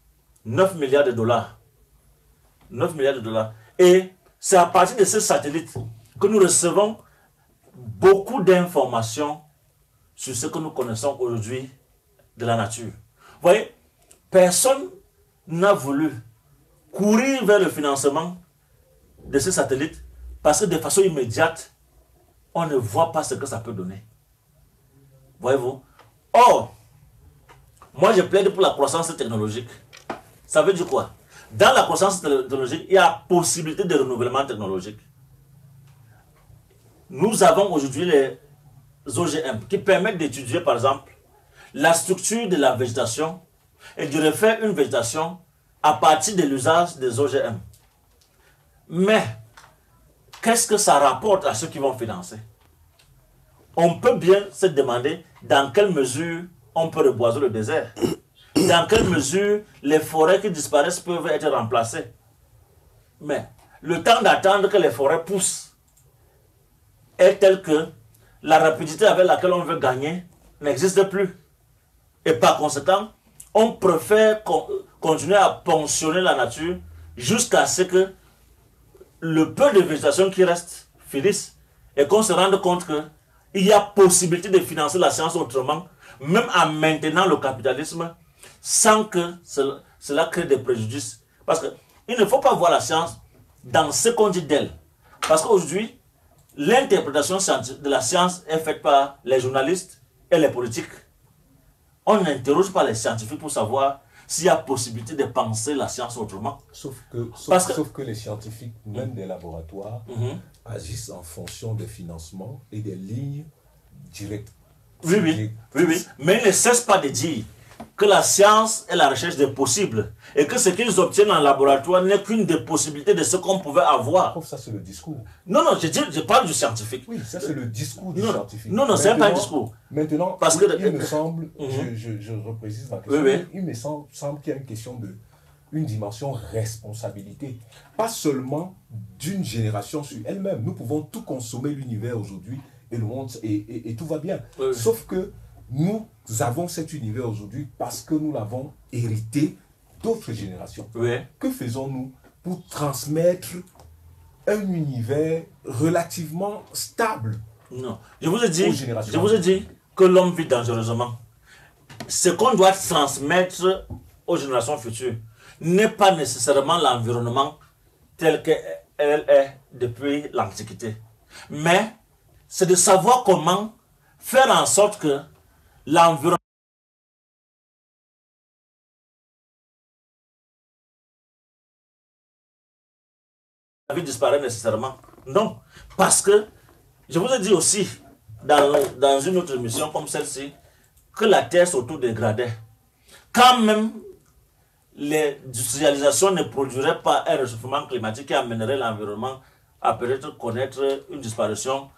9 milliards de dollars. 9 milliards de dollars. Et c'est à partir de ce satellite que nous recevons beaucoup d'informations sur ce que nous connaissons aujourd'hui de la nature. Vous voyez, personne n'a voulu courir vers le financement de ce satellite parce que de façon immédiate, on ne voit pas ce que ça peut donner. Voyez-vous? Or, moi je plaide pour la croissance technologique. Ça veut dire quoi? Dans la croissance technologique, il y a possibilité de renouvellement technologique. Nous avons aujourd'hui les OGM qui permettent d'étudier par exemple la structure de la végétation et de refaire une végétation à partir de l'usage des OGM. Mais qu'est-ce que ça rapporte à ceux qui vont financer? On peut bien se demander dans quelle mesure on peut reboiser le désert. Dans quelle mesure les forêts qui disparaissent peuvent être remplacées. Mais le temps d'attendre que les forêts poussent est tel que la rapidité avec laquelle on veut gagner n'existe plus. Et par conséquent, on préfère continuer à ponctionner la nature jusqu'à ce que le peu de végétation qui reste finisse et qu'on se rende compte qu'il y a possibilité de financer la science autrement, même en maintenant le capitalisme, sans que cela crée des préjudices. Parce qu'il ne faut pas voir la science dans ce qu'on dit d'elle. Parce qu'aujourd'hui, l'interprétation de la science est faite par les journalistes et les politiques. On n'interroge pas les scientifiques pour savoir s'il y a possibilité de penser la science autrement. Sauf que les scientifiques, même des laboratoires, agissent en fonction des financements et des lignes directes. Oui. Mais ils ne cessent pas de dire que la science est la recherche des possibles et que ce qu'ils obtiennent en laboratoire n'est qu'une des possibilités de ce qu'on pouvait avoir. Ça c'est le discours. Non, je parle du scientifique. Oui, ça c'est le discours du scientifique. Non, c'est pas un discours. Maintenant, parce que il me semble, je reprécise la question, il me semble qu'il y a une question une dimension responsabilité. Pas seulement d'une génération sur elle-même. Nous pouvons tout consommer l'univers aujourd'hui et le monde et tout va bien. Sauf que nous avons cet univers aujourd'hui parce que nous l'avons hérité d'autres générations. Que faisons-nous pour transmettre un univers relativement stable? Non, je vous ai dit que l'homme vit dangereusement. Ce qu'on doit transmettre aux générations futures n'est pas nécessairement l'environnement tel qu'elle est depuis l'Antiquité. Mais c'est de savoir comment faire en sorte que l'environnement disparaît nécessairement. Non, parce que je vous ai dit aussi dans une autre émission comme celle-ci que la terre s'autodégradait, quand même l'industrialisation ne produirait pas un réchauffement climatique qui amènerait l'environnement à peut-être connaître une disparition,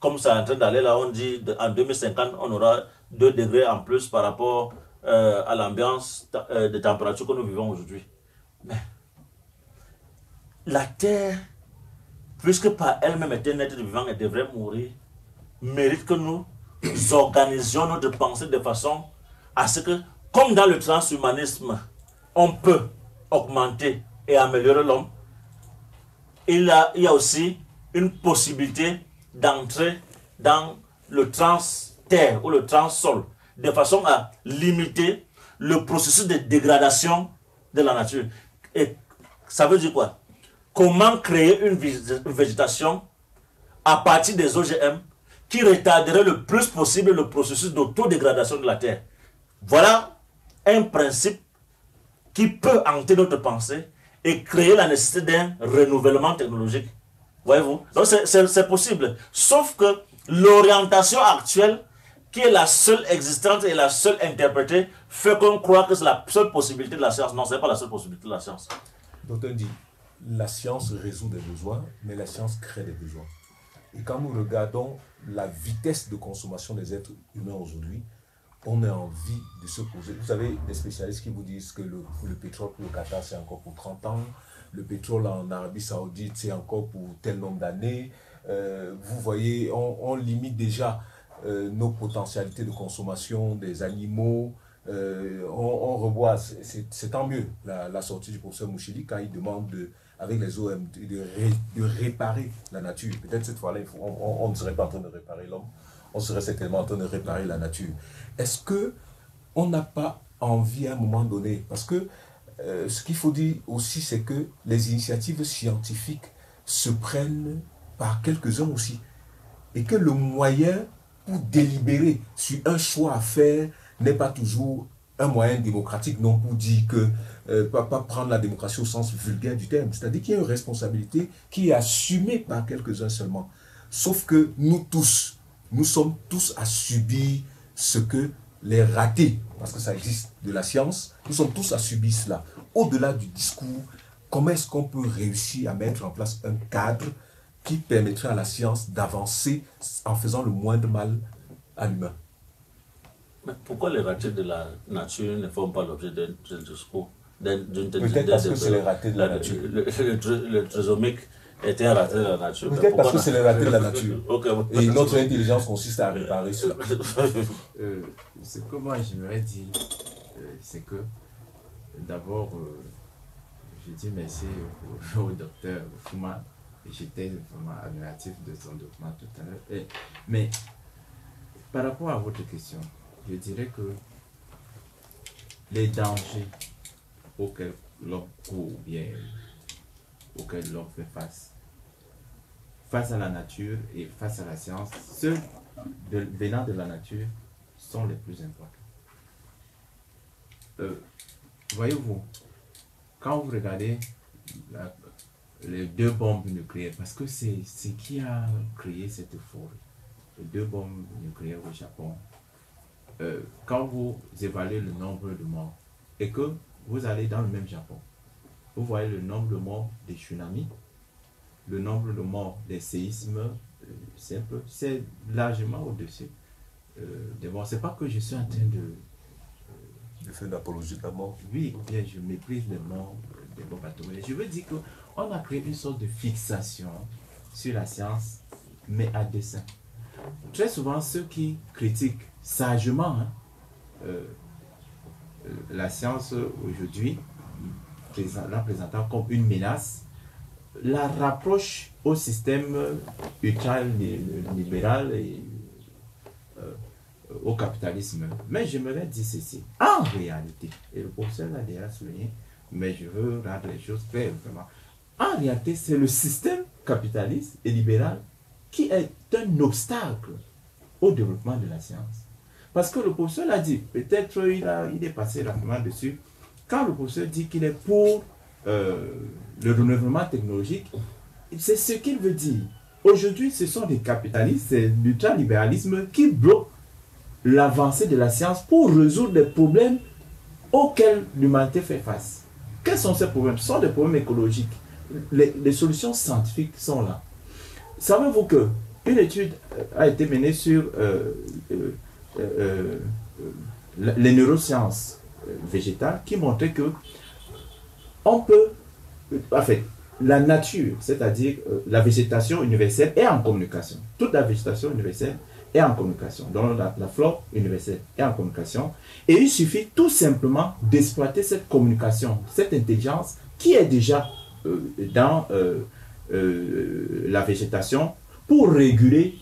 comme ça est en train d'aller là, on dit en 2050 on aura 2 degrés en plus par rapport à l'ambiance de température que nous vivons aujourd'hui. Mais la terre, puisque par elle-même est un être vivant et devrait mourir, mérite que nous organisions notre pensée de façon à ce que, comme dans le transhumanisme, on peut augmenter et améliorer l'homme, il y a aussi une possibilité d'entrer dans le trans-terre ou le trans-sol, de façon à limiter le processus de dégradation de la nature. Et ça veut dire quoi? Comment créer une végétation à partir des OGM qui retarderait le plus possible le processus d'autodégradation de la terre. Voilà un principe qui peut hanter notre pensée et créer la nécessité d'un renouvellement technologique. Voyez-vous? Donc c'est possible. Sauf que l'orientation actuelle, qui est la seule existante et la seule interprétée, fait qu'on croit que c'est la seule possibilité de la science. Non, ce n'est pas la seule possibilité de la science. Donc on dit, la science résout des besoins, mais la science crée des besoins. Et quand nous regardons la vitesse de consommation des êtres humains aujourd'hui, on a envie de se poser. Vous avez des spécialistes qui vous disent que le pétrole pour le Qatar, c'est encore pour 30 ans. Le pétrole en Arabie Saoudite, c'est encore pour tel nombre d'années. Vous voyez, on limite déjà nos potentialités de consommation des animaux. On revoit, c'est tant mieux, la sortie du professeur Mouchili quand il demande avec les OM de réparer la nature. Peut-être cette fois-là, on ne serait pas en train de réparer l'homme, on serait certainement en train de réparer la nature. Est-ce qu'on n'a pas envie à un moment donné, parce que ce qu'il faut dire aussi, c'est que les initiatives scientifiques se prennent par quelques-uns aussi, et que le moyen pour délibérer sur un choix à faire n'est pas toujours un moyen démocratique, non pour dire que, pas prendre la démocratie au sens vulgaire du terme, c'est-à-dire qu'il y a une responsabilité qui est assumée par quelques-uns seulement. Sauf que nous sommes tous à subir ce que les ratés, parce que ça existe de la science, nous sommes tous à subir cela. Au-delà du discours, comment est-ce qu'on peut réussir à mettre en place un cadre qui permettrait à la science d'avancer en faisant le moins de mal à l'humain? Mais pourquoi les ratés de la nature ne font pas l'objet d'un discours? Peut-être parce que c'est les ratés de la nature. Le trisomique était un raté de la nature. Peut-être parce que c'est les ratés de la nature. Okay. Et notre intelligence consiste à réparer cela. Ce que moi j'aimerais dire, c'est que d'abord, je dis merci au docteur Fouman. J'étais vraiment admiratif de son document tout à l'heure. Mais par rapport à votre question, je dirais que les dangers auxquels l'homme court, bien auxquels l'homme fait face à la nature et face à la science, ceux venant de la nature sont les plus importants. Voyez-vous, quand vous regardez les 2 bombes nucléaires, parce que c'est ce qui a créé cette forêt, les 2 bombes nucléaires au Japon, quand vous évaluez le nombre de morts et que vous allez dans le même Japon, vous voyez le nombre de morts des tsunamis, le nombre de morts des séismes, c'est largement au-dessus des morts. C'est pas que je suis en train de faire l'apologie de la mort. Oui, bien, je méprise les morts des bombes atomiques. Je veux dire qu'on a créé une sorte de fixation sur la science, mais à dessein. Très souvent, ceux qui critiquent sagement la science aujourd'hui, la présentant comme une menace, la rapproche au système ultra-libéral et au capitalisme. Mais j'aimerais dire ceci. En réalité, et le professeur l'a déjà souligné, mais je veux rendre les choses claires vraiment. En réalité, c'est le système capitaliste et libéral qui est un obstacle au développement de la science. Parce que le professeur l'a dit, peut-être il est passé rapidement dessus, quand le professeur dit qu'il est pour le renouvellement technologique, c'est ce qu'il veut dire. Aujourd'hui, ce sont des capitalistes, c'est l'ultralibéralisme qui bloque l'avancée de la science pour résoudre des problèmes auxquels l'humanité fait face. Quels sont ces problèmes? Ce sont des problèmes écologiques. Les solutions scientifiques sont là. Savez-vous qu'une étude a été menée sur les neurosciences végétales qui montrait que on peut, en fait, la nature, c'est-à-dire la végétation universelle est en communication. Toute la végétation universelle est en communication. Donc la flore universelle est en communication. Et il suffit tout simplement d'exploiter cette communication, cette intelligence qui est déjà dans la végétation pour réguler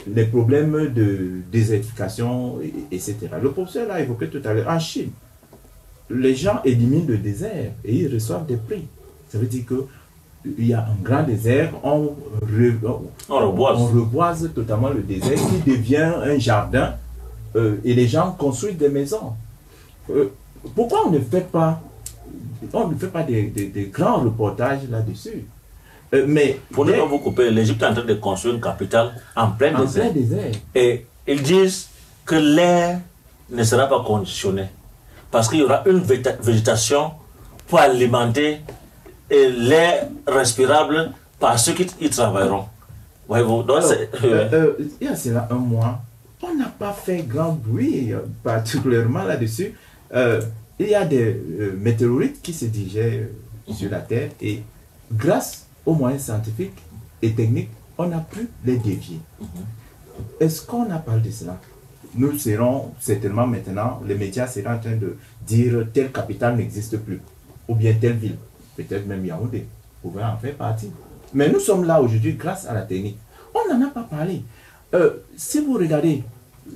les problèmes de désertification, etc. Le professeur l'a évoqué tout à l'heure. En Chine, les gens éliminent le désert et ils reçoivent des prix. Ça veut dire qu'il y a un grand désert, on reboise totalement le désert qui devient un jardin et les gens construisent des maisons. Pourquoi on ne fait pas des grands reportages là-dessus? Mais pour ne pas vous couper, l'Égypte est en train de construire une capitale en plein désert. Et ils disent que l'air ne sera pas conditionné parce qu'il y aura une végétation pour alimenter l'air respirable par ceux qui y travailleront. Voyez-vous, donc il y a cela un mois, on n'a pas fait grand bruit particulièrement là-dessus. Il y a des météorites qui se dirigeaient sur la Terre et grâce aux moyens scientifiques et techniques, on a pu les dévier. Est-ce qu'on a parlé de cela? Nous serons certainement maintenant, les médias seront en train de dire telle capitale n'existe plus, ou bien telle ville, peut-être même Yaoundé, pouvait en faire partie. Mais nous sommes là aujourd'hui grâce à la technique. On n'en a pas parlé. Si vous regardez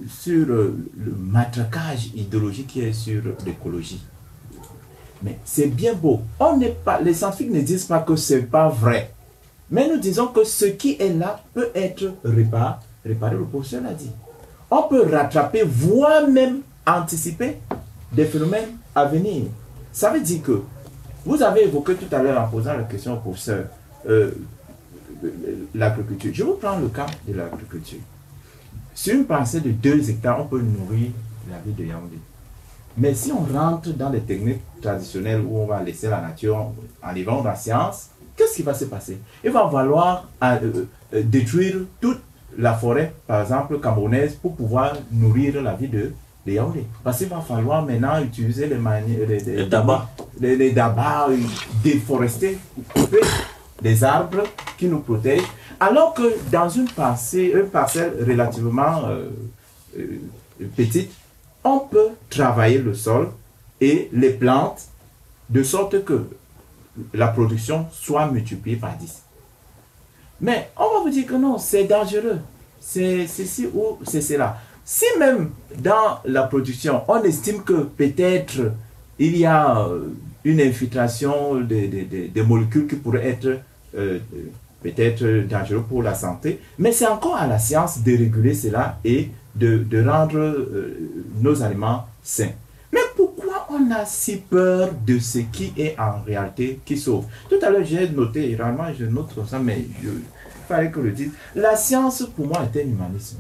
sur le matraquage idéologique qui est sur l'écologie, mais c'est bien beau. Les scientifiques ne disent pas que ce n'est pas vrai. Mais nous disons que ce qui est là peut être réparé, le professeur l'a dit. On peut rattraper, voire même anticiper des phénomènes à venir. Ça veut dire que, vous avez évoqué tout à l'heure en posant la question au professeur, l'agriculture. Je vous prends le cas de l'agriculture. Sur une parcelle de 2 hectares, on peut nourrir la ville de Yaoundé. Mais si on rentre dans les techniques traditionnelles où on va laisser la nature en vivant dans la science, qu'est-ce qui va se passer? Il va falloir détruire toute la forêt, par exemple, camerounaise, pour pouvoir nourrir la vie de Yaoundé. Parce qu'il va falloir maintenant utiliser les dabas, déforester, couper des arbres qui nous protègent. Alors que dans une parcelle relativement petite, on peut travailler le sol et les plantes de sorte que la production soit multipliée par 10. Mais on va vous dire que non, c'est dangereux. C'est ceci ou c'est cela. Si même dans la production, on estime que peut-être il y a une infiltration des molécules qui pourraient être peut-être dangereuses pour la santé, mais c'est encore à la science de réguler cela et de rendre nos aliments sains. Mais pourquoi on a si peur de ce qui est en réalité qui sauve? Tout à l'heure, j'ai noté, rarement je note comme ça, mais il fallait que je le dise. La science, pour moi, est un humanisme.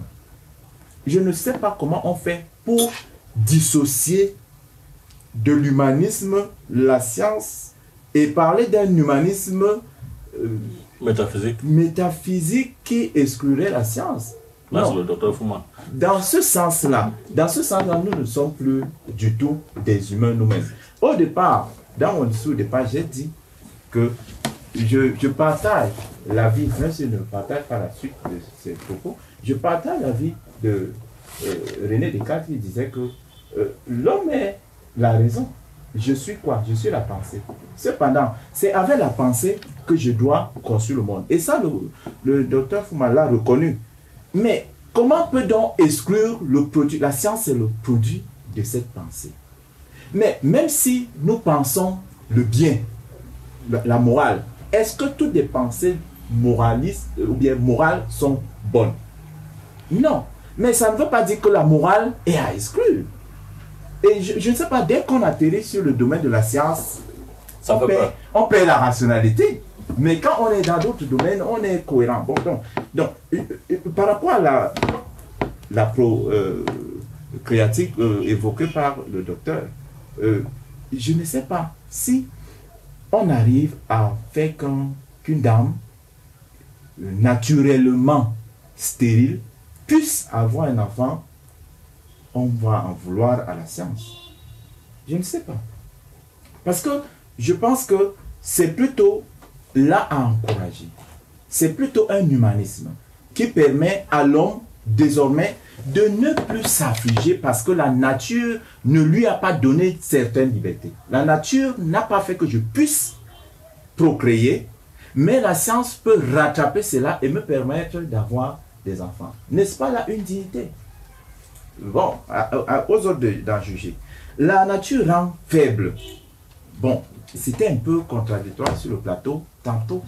Je ne sais pas comment on fait pour dissocier de l'humanisme la science et parler d'un humanisme métaphysique qui exclurait la science. Là, c'est le docteur Fouman. Dans ce sens-là, nous ne sommes plus du tout des humains nous-mêmes. Au départ, dans mon discours de départ, j'ai dit que je partage la vie, même si je ne partage pas la suite de ces propos, je partage la vie de René Descartes qui disait que l'homme est la raison. Je suis quoi? Je suis la pensée. Cependant, c'est avec la pensée que je dois construire le monde. Et ça, le docteur Fouman l'a reconnu. Mais comment peut-on exclure le produit? La science est le produit de cette pensée. Mais même si nous pensons le bien, la morale, est-ce que toutes les pensées moralistes ou bien morales sont bonnes? Non. Mais ça ne veut pas dire que la morale est à exclure. Et je ne sais pas, dès qu'on atterrit sur le domaine de la science, on perd la rationalité. Mais quand on est dans d'autres domaines, on est cohérent. Bon, donc par rapport à créatique évoquée par le docteur, je ne sais pas si on arrive à faire qu'une dame naturellement stérile puisse avoir un enfant, on va en vouloir à la science. Je ne sais pas. Parce que je pense que c'est plutôt là à encourager. C'est plutôt un humanisme qui permet à l'homme désormais de ne plus s'affliger parce que la nature ne lui a pas donné certaines libertés. La nature n'a pas fait que je puisse procréer, mais la science peut rattraper cela et me permettre d'avoir des enfants. N'est-ce pas là une dignité? Bon, aux autres d'en juger. La nature rend faible. Bon, c'était un peu contradictoire sur le plateau. Tantôt,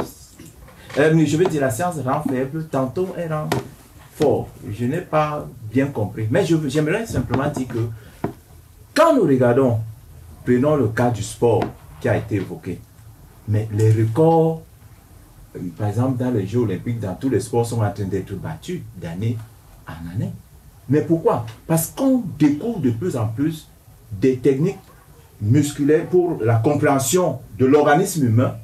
je veux dire, la science rend faible, tantôt elle rend fort. Je n'ai pas bien compris. Mais j'aimerais simplement dire que quand nous regardons, prenons le cas du sport qui a été évoqué, mais les records, par exemple dans les Jeux olympiques, dans tous les sports, sont en train d'être battus d'année en année. Mais pourquoi? Parce qu'on découvre de plus en plus des techniques musculaires pour la compréhension de l'organisme humain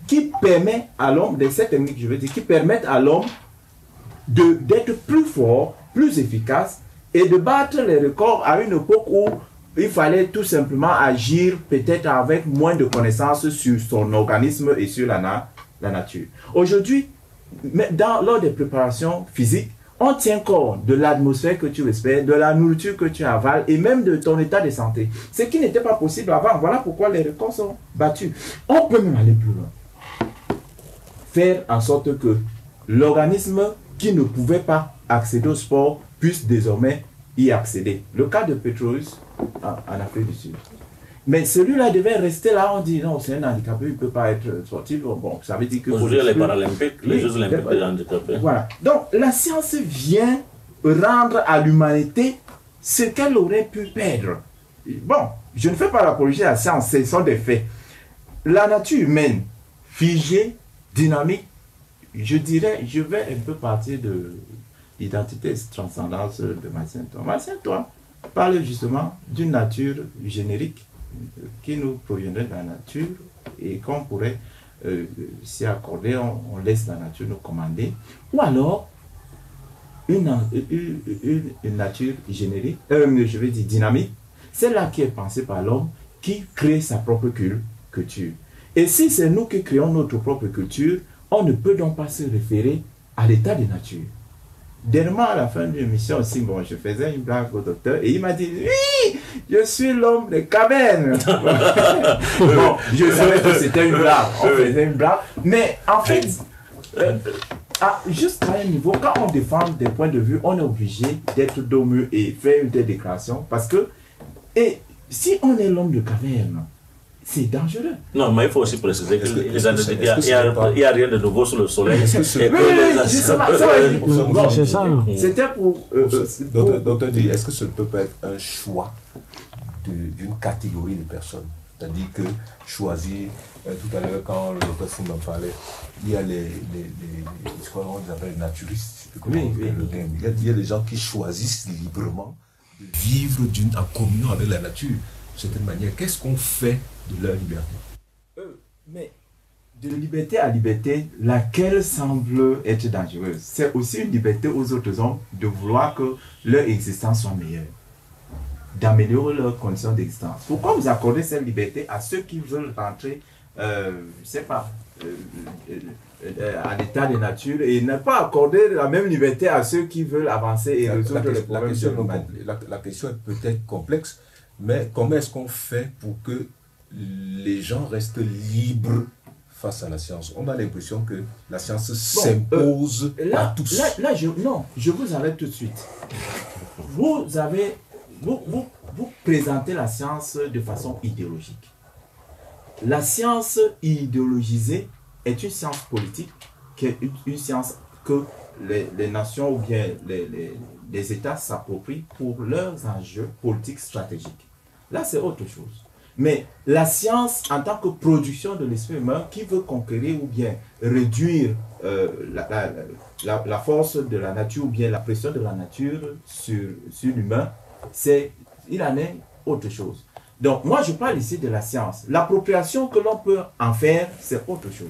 qui permet à l'homme, de cette technique, je veux dire, qui permettent à l'homme d'être plus fort, plus efficace et de battre les records à une époque où il fallait tout simplement agir peut-être avec moins de connaissances sur son organisme et sur la nature. Aujourd'hui, lors des préparations physiques, on tient compte de l'atmosphère que tu respires, de la nourriture que tu avales et même de ton état de santé. Ce qui n'était pas possible avant. Voilà pourquoi les records sont battus. On peut même aller plus loin. Faire en sorte que l'organisme qui ne pouvait pas accéder au sport puisse désormais y accéder. Le cas de Petrus en Afrique du Sud. Mais celui-là devait rester là, on dit non, c'est un handicapé, il ne peut pas être sportif. Bon, ça veut dire que... Aujourd'hui, les Paralympiques, les Jeux Olympiques des handicapés. Voilà. Donc, la science vient rendre à l'humanité ce qu'elle aurait pu perdre. Bon, je ne fais pas l'apologie à la science, ce sont des faits. La nature humaine, figée, dynamique, je dirais, je vais un peu partir de l'identité et transcendance de Martien Toit. Martien Toit parle justement d'une nature générique qui nous proviendrait de la nature et qu'on pourrait s'y accorder, on laisse la nature nous commander, ou alors une nature générique, je vais dire dynamique, celle-là qui est pensée par l'homme, qui crée sa propre culture. Et si c'est nous qui créons notre propre culture, on ne peut donc pas se référer à l'état de nature. Dernièrement, à la fin de l'émission aussi, bon, je faisais une blague au docteur et il m'a dit « Oui, je suis l'homme des cavernes !» Bon, je savais que c'était une blague, on faisait une blague, mais en fait, jusqu'à un niveau, quand on défend des points de vue, on est obligé d'être domeux et faire une telle déclaration parce que, et si on est l'homme de caverne, c'est dangereux. Non, mais il faut aussi préciser qu'il n'y a rien de nouveau sur le soleil. C'est ça. C'était pour... Docteur dit, est-ce que ce ne peut pas être un choix d'une catégorie de personnes? C'est-à-dire que choisir, tout à l'heure quand le docteur Foum en parlait, il y a ce qu'on appelle les naturistes. Il y a des gens qui choisissent librement de vivre en communion avec la nature. De certaine manière, qu'est-ce qu'on fait de leur liberté? Mais de liberté à liberté, laquelle semble être dangereuse? C'est aussi une liberté aux autres hommes de vouloir que leur existence soit meilleure, d'améliorer leurs conditions d'existence. Pourquoi vous accordez cette liberté à ceux qui veulent rentrer, je ne sais pas, à l'état de nature et ne pas accorder la même liberté à ceux qui veulent avancer et résoudre les problèmes? La question est peut-être complexe, mais comment est-ce qu'on fait pour que les gens restent libres face à la science? On a l'impression que la science s'impose à tous. Je vous arrête tout de suite. Vous présentez la science de façon idéologique. La science idéologisée est une science politique, qui est une science que les nations ou bien les États s'approprient pour leurs enjeux politiques stratégiques. Là, c'est autre chose. Mais la science, en tant que production de l'esprit humain, qui veut conquérir ou bien réduire la force de la nature ou bien la pression de la nature sur l'humain, il en est autre chose. Donc, moi, je parle ici de la science. L'appropriation que l'on peut en faire, c'est autre chose.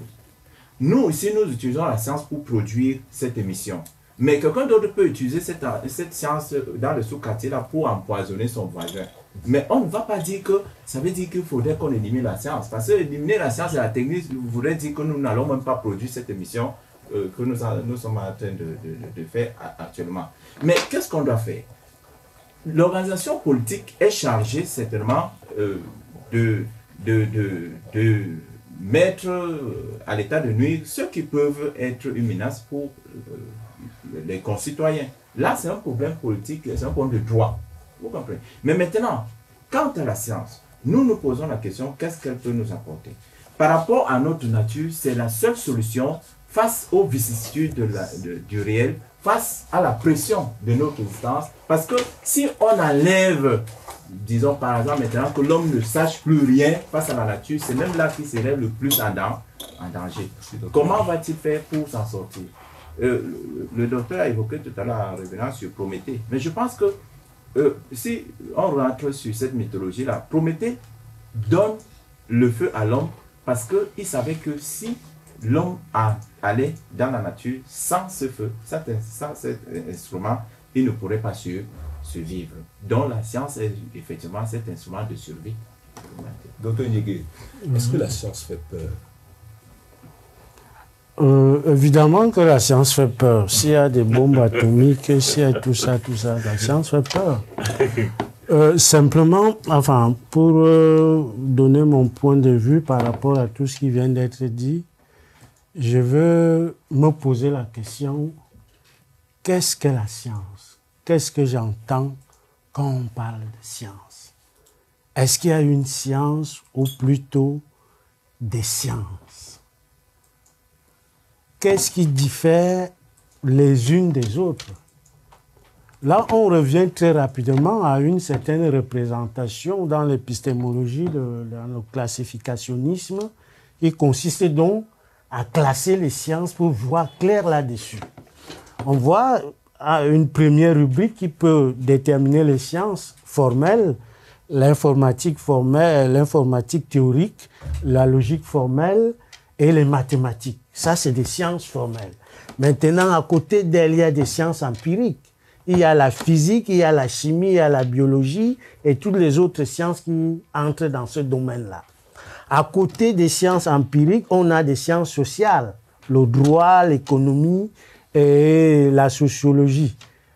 Nous, ici, nous utilisons la science pour produire cette émission. Mais quelqu'un d'autre peut utiliser cette science dans le sous-quartier là pour empoisonner son voisin. Mais on ne va pas dire que ça veut dire qu'il faudrait qu'on élimine la science. Parce que éliminer la science et la technique voudrait dire que nous n'allons même pas produire cette émission que nous sommes en train de faire actuellement. Mais qu'est-ce qu'on doit faire? L'organisation politique est chargée certainement de mettre à l'état de nuire ceux qui peuvent être une menace pour les concitoyens. Là, c'est un problème politique, c'est un problème de droit. Vous comprenez? Mais maintenant, quant à la science, nous nous posons la question, qu'est-ce qu'elle peut nous apporter? Par rapport à notre nature, c'est la seule solution face aux vicissitudes du réel, face à la pression de notre existence. Parce que si on enlève, disons par exemple maintenant que l'homme ne sache plus rien face à la nature, c'est même là qu'il serait le plus en danger. Comment va-t-il faire pour s'en sortir? Le docteur a évoqué tout à l'heure en revenant sur Prométhée. Mais je pense que si on rentre sur cette mythologie-là, Prométhée donne le feu à l'homme parce qu'il savait que si l'homme allait dans la nature sans ce feu, sans cet instrument, il ne pourrait pas survivre. Donc la science est effectivement cet instrument de survie. Docteur Nyege, est-ce que la science fait peur? Évidemment que la science fait peur. S'il y a des bombes atomiques, s'il y a tout ça, la science fait peur. Simplement, enfin, pour donner mon point de vue par rapport à tout ce qui vient d'être dit, je veux me poser la question, qu'est-ce que la science? Qu'est-ce que j'entends quand on parle de science? Est-ce qu'il y a une science ou plutôt des sciences? Qu'est-ce qui diffère les unes des autres? Là, on revient très rapidement à une certaine représentation dans l'épistémologie, dans le classificationnisme, qui consiste donc à classer les sciences pour voir clair là-dessus. On voit une première rubrique qui peut déterminer les sciences formelles, l'informatique formelle, l'informatique théorique, la logique formelle et les mathématiques. Ça, c'est des sciences formelles. Maintenant, à côté d'elles, il y a des sciences empiriques. Il y a la physique, il y a la chimie, il y a la biologie et toutes les autres sciences qui entrent dans ce domaine-là. À côté des sciences empiriques, on a des sciences sociales, le droit, l'économie et la sociologie.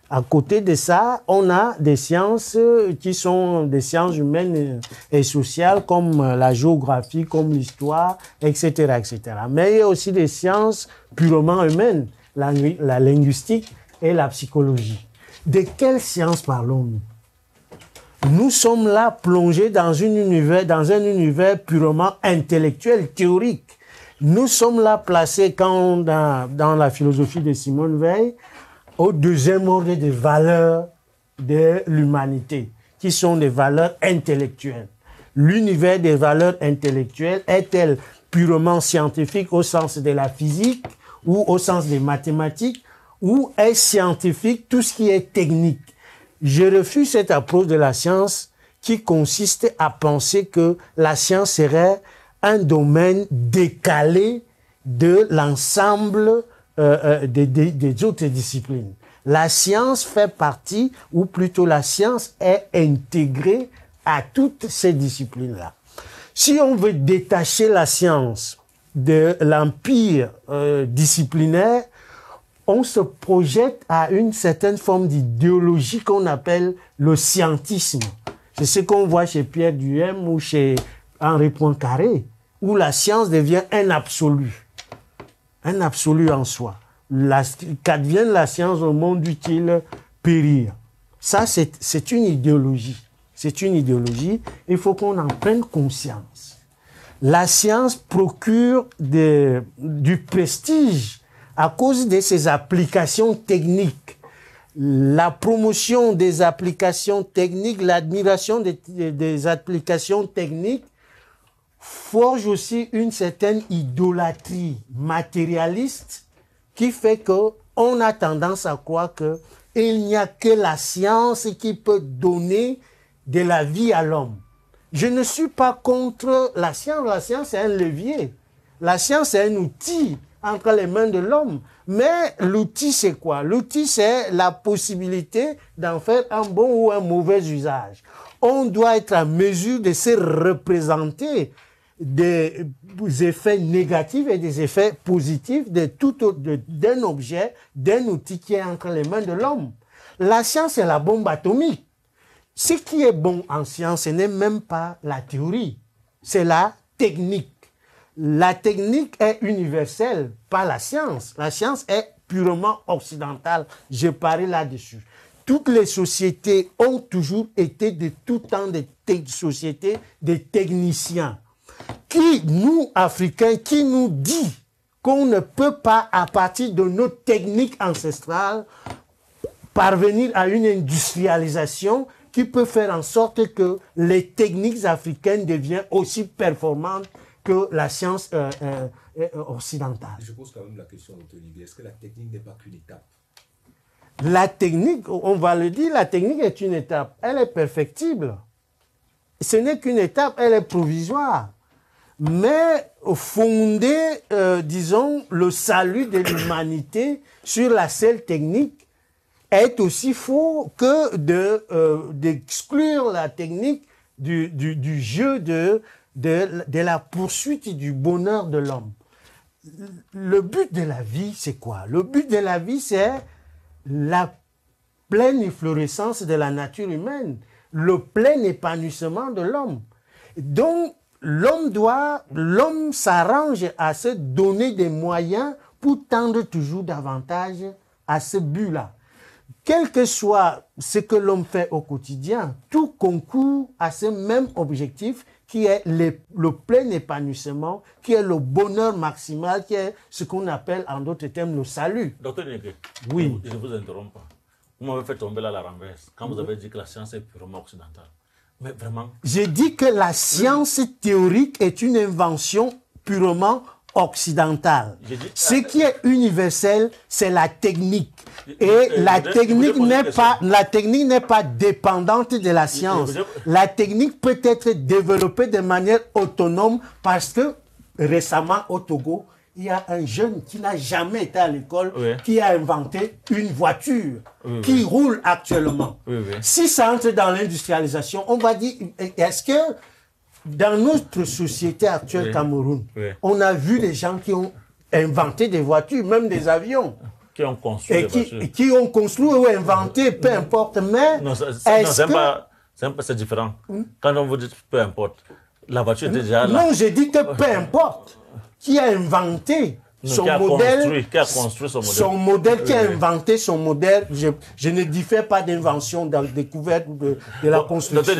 À côté de ça, on a des sciences qui sont des sciences humaines et sociales comme la géographie, comme l'histoire, etc., etc. Mais il y a aussi des sciences purement humaines, la linguistique et la psychologie. De quelles sciences parlons-nous? Nous sommes là plongés dans un univers purement intellectuel, théorique. Nous sommes là placés dans la philosophie de Simone Veil au deuxième ordre des valeurs de l'humanité, qui sont des valeurs intellectuelles. L'univers des valeurs intellectuelles est-elle purement scientifique au sens de la physique ou au sens des mathématiques, ou est scientifique tout ce qui est technique? Je refuse cette approche de la science qui consiste à penser que la science serait un domaine décalé de l'ensemble des autres disciplines. La science fait partie, ou plutôt la science est intégrée à toutes ces disciplines-là. Si on veut détacher la science de l'empire disciplinaire, on se projette à une certaine forme d'idéologie qu'on appelle le scientisme. C'est ce qu'on voit chez Pierre Duhem ou chez Henri Poincaré, où la science devient un absolu en soi. Qu'advienne la science au monde utile périr. Ça, c'est une idéologie. C'est une idéologie. Il faut qu'on en prenne conscience. La science procure du prestige à cause de ses applications techniques. La promotion des applications techniques, l'admiration des applications techniques forge aussi une certaine idolâtrie matérialiste qui fait qu'on a tendance à croire que il n'y a que la science qui peut donner de la vie à l'homme. Je ne suis pas contre la science. La science, c'est un levier. La science, c'est un outil entre les mains de l'homme. Mais l'outil, c'est quoi? L'outil, c'est la possibilité d'en faire un bon ou un mauvais usage. On doit être en mesure de se représenter des effets négatifs et des effets positifs d'un objet, d'un outil qui est entre les mains de l'homme. La science, c'est la bombe atomique. Ce qui est bon en science, ce n'est même pas la théorie, c'est la technique. La technique est universelle, pas la science. La science est purement occidentale. Je parie là-dessus. Toutes les sociétés ont toujours été de tout temps des sociétés de techniciens. Qui, nous, Africains, qui nous dit qu'on ne peut pas, à partir de nos techniques ancestrales, parvenir à une industrialisation qui peut faire en sorte que les techniques africaines deviennent aussi performantes que la science occidentale. Je pose quand même la question, Olivier. Est-ce que la technique n'est pas qu'une étape? La technique, on va le dire, la technique est une étape. Elle est perfectible. Ce n'est qu'une étape, elle est provisoire. Mais fonder, disons, le salut de l'humanité sur la seule technique est aussi faux que d'exclure la technique du jeu de la poursuite du bonheur de l'homme. Le but de la vie, c'est quoi? Le but de la vie, c'est la pleine efflorescence de la nature humaine, le plein épanouissement de l'homme. Donc, l'homme s'arrange à se donner des moyens pour tendre toujours davantage à ce but-là. Quel que soit ce que l'homme fait au quotidien, tout concourt à ce même objectif qui est le plein épanouissement, qui est le bonheur maximal, qui est ce qu'on appelle en d'autres termes le salut. Docteur Neke, oui. Je ne vous interromps pas. Vous m'avez fait tomber là la renverse quand vous avez dit que la science est purement occidentale. Mais vraiment... J'ai dit que la science théorique est une invention purement occidentale. Ce qui est universel, c'est la technique. Et la technique n'est pas dépendante de la science. La technique peut être développée de manière autonome parce que récemment au Togo, il y a un jeune qui n'a jamais été à l'école qui a inventé une voiture qui roule actuellement. Si ça entre dans l'industrialisation, on va dire, est-ce que dans notre société actuelle Cameroun, on a vu des gens qui ont inventé des voitures, même des avions. Qui ont construit des voitures. Qui ont construit ou inventé, peu importe. Mais c'est différent. Quand on vous dit peu importe, la voiture est déjà là. Non, j'ai dit que peu importe. Qui a inventé son modèle, qui a construit son modèle, qui a inventé son modèle. Je ne diffère pas d'invention, dans la découverte de la construction.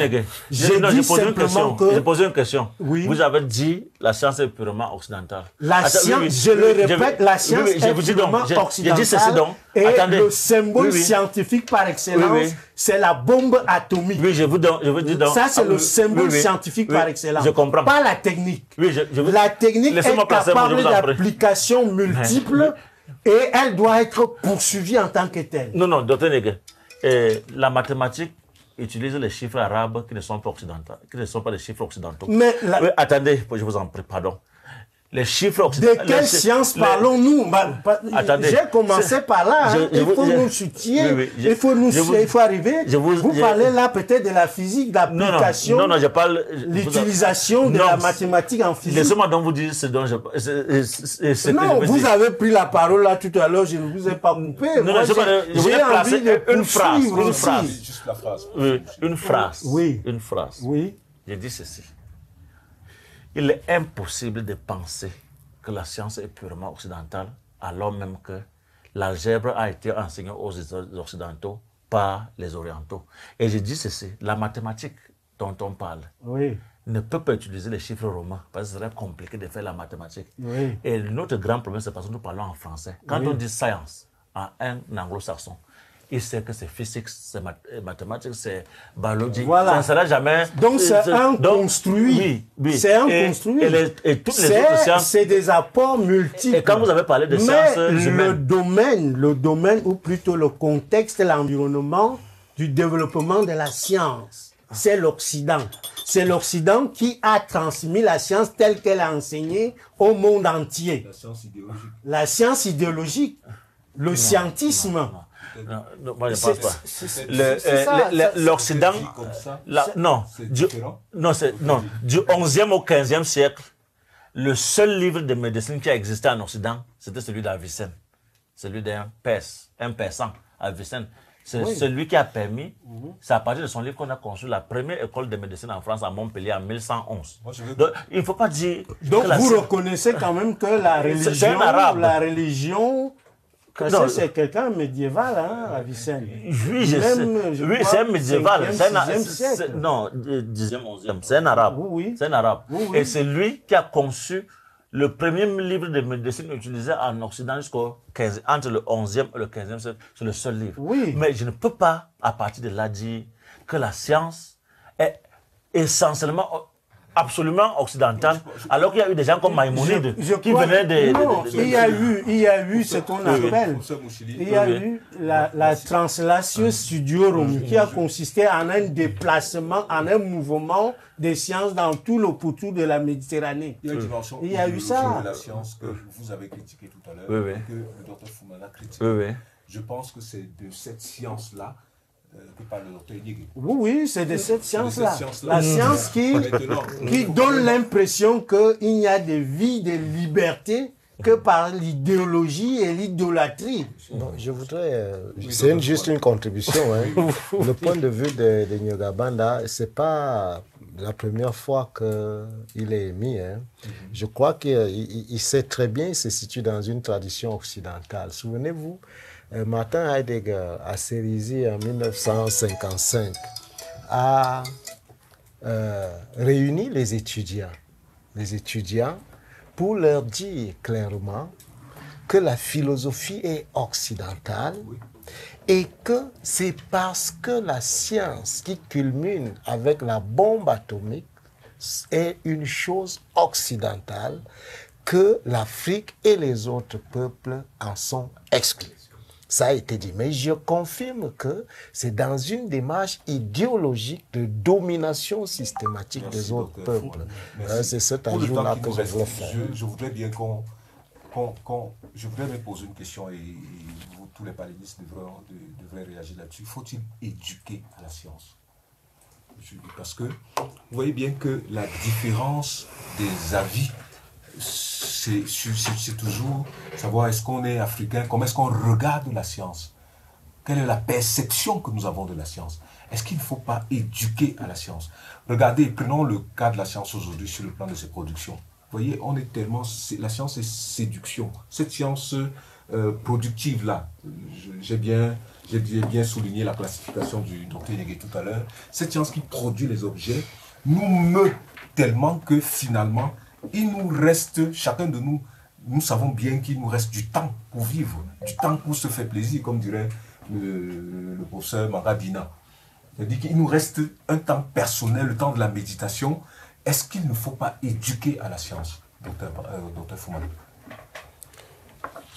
J'ai posé une question. Oui. Vous avez dit la science est purement occidentale. La science, je le répète, la science est purement occidentale. Et le symbole scientifique par excellence, c'est la bombe atomique. Oui, je vous dis donc. Ça, c'est le symbole scientifique par excellence. Je comprends. Pas la technique. La technique est capable d'applications multiples et elle doit être poursuivie en tant que telle. Non, docteur Neke, la mathématique utilise les chiffres arabes qui ne sont pas occidentaux, qui ne sont pas les chiffres occidentaux. Mais attendez, je vous en prie, pardon. Les chiffres occidentaux. De quelle science parlons-nous? J'ai commencé par là. Il faut nous soutenir. Il faut arriver. Vous parlez là peut-être de la physique, d'application. Non, je parle. L'utilisation de la mathématique en physique. Laissez-moi donc vous dire ce dont je. Non, vous avez pris la parole là tout à l'heure, je ne vous ai pas coupé. Non, j'ai envie de une phrase. Juste la phrase. Une phrase. Oui. Une phrase. Oui. J'ai dit ceci. Il est impossible de penser que la science est purement occidentale, alors même que l'algèbre a été enseignée aux Occidentaux par les Orientaux. Et je dis ceci, la mathématique dont on parle ne peut pas utiliser les chiffres romains, parce que ce serait compliqué de faire la mathématique. Et notre grand problème, c'est parce que nous parlons en français. Quand on dit science, en un anglo-saxon, il sait que c'est physique, c'est mathématiques, c'est biologie. Voilà. Ça ne sera jamais... Donc c'est un construit. Oui, oui. C'est un construit. Et toutes les autres sciences... C'est des apports multiples. Et quand vous avez parlé de sciences humaines... le domaine, ou plutôt le contexte et l'environnement du développement de la science, c'est l'Occident. C'est l'Occident qui a transmis la science telle qu'elle a enseigné au monde entier. La science idéologique. La science idéologique. Le scientisme. Non, moi je ne pense pas. L'Occident, du 11e au 15e siècle, le seul livre de médecine qui a existé en Occident, c'était celui d'Avicenne. Celui d'un persan, Avicenne. C'est celui qui a permis, c'est à partir de son livre qu'on a conçu la première école de médecine en France à Montpellier en 1111. Donc, il ne faut pas dire... Donc vous reconnaissez quand même que la religion... C'est quelqu'un médiéval, hein, Avicenne. Oui, je sais. Oui, c'est un médiéval. Non, 10e, 11e. C'est un arabe. Oui. C'est un arabe. Oui. Et c'est lui qui a conçu le premier livre de médecine utilisé en Occident entre le 11e et le 15e siècle. C'est le seul livre. Oui. Mais je ne peux pas, à partir de là, dire que la science est essentiellement... absolument occidentale, alors qu'il y a eu des gens comme Maïmonide qui venaient de... Non, il y a eu ce qu'on appelle... Il y a eu la translation studiorum qui a consisté en un déplacement, en un mouvement des sciences dans tout le pourtour de la Méditerranée. Il y a eu ça. La science que vous avez critiqué tout à l'heure, que le docteur Fumana a critiqué. Je pense que c'est de cette science-là que parle le docteur Yigui. Oui, c'est de cette science-là. La science qui donne l'impression qu'il n'y a de vie, de liberté que par l'idéologie et l'idolâtrie. Je voudrais... c'est juste une contribution. Le point de vue de Nyogabanda, ce n'est pas la première fois qu'il est émis. Je crois qu'il sait très bien, il se situe dans une tradition occidentale. Souvenez-vous, Martin Heidegger a Cérisy en 1955 a réuni les étudiants pour leur dire clairement que la philosophie est occidentale et que c'est parce que la science qui culmine avec la bombe atomique est une chose occidentale que l'Afrique et les autres peuples en sont exclus. Ça a été dit, mais je confirme que c'est dans une démarche idéologique de domination systématique des autres peuples. C'est cet ajout-là que je voulais faire. Je voudrais bien je voudrais me poser une question et vous, tous les panélistes devraient réagir là-dessus. Faut-il éduquer à la science? Parce que vous voyez bien que la différence des avis, c'est toujours savoir est-ce qu'on est africain, comment est-ce qu'on regarde la science, quelle est la perception que nous avons de la science. Est-ce qu'il ne faut pas éduquer à la science? Regardez, prenons le cas de la science aujourd'hui sur le plan de ses productions. Vous voyez, on est tellement... La science est séduction. Cette science productive-là, j'ai bien souligné la classification du docteur Yigui tout à l'heure, cette science qui produit les objets nous meut tellement que finalement, il nous reste, chacun de nous, nous savons bien qu'il nous reste du temps pour vivre, du temps pour se faire plaisir, comme dirait le professeur Maradina. C'est-à-dire qu'il nous reste un temps personnel, le temps de la méditation. Est-ce qu'il ne faut pas éduquer à la science, docteur Fumana?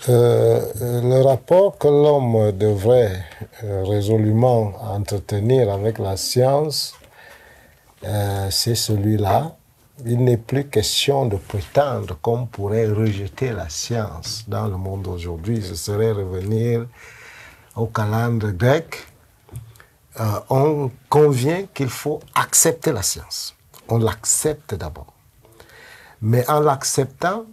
Le rapport que l'homme devrait résolument entretenir avec la science, c'est celui-là. Il n'est plus question de prétendre qu'on pourrait rejeter la science dans le monde aujourd'hui. Ce serait revenir au calendrier grec. On convient qu'il faut accepter la science. On l'accepte d'abord. Mais en l'acceptant,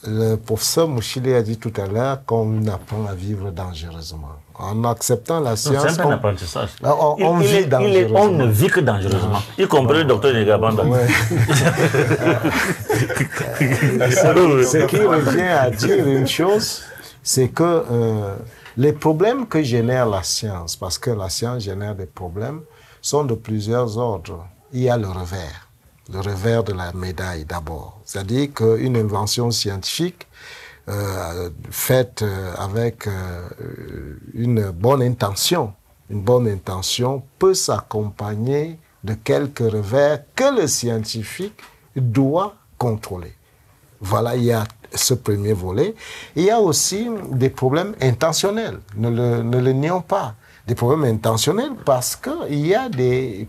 le professeur Mouchili a dit tout à l'heure qu'on apprend à vivre dangereusement. En acceptant la science, c'est un apprentissage. On vit dangereusement. On ne vit que dangereusement, y compris le docteur Nyogabanda. Ce qui revient à dire une chose, c'est que les problèmes que génère la science, parce que la science génère des problèmes, sont de plusieurs ordres. Il y a le revers de la médaille d'abord. C'est-à-dire qu'une invention scientifique faite avec une bonne intention peut s'accompagner de quelques revers que le scientifique doit contrôler. Voilà, il y a ce premier volet. Il y a aussi des problèmes intentionnels, ne le nions pas. Des problèmes intentionnels parce qu'il y a des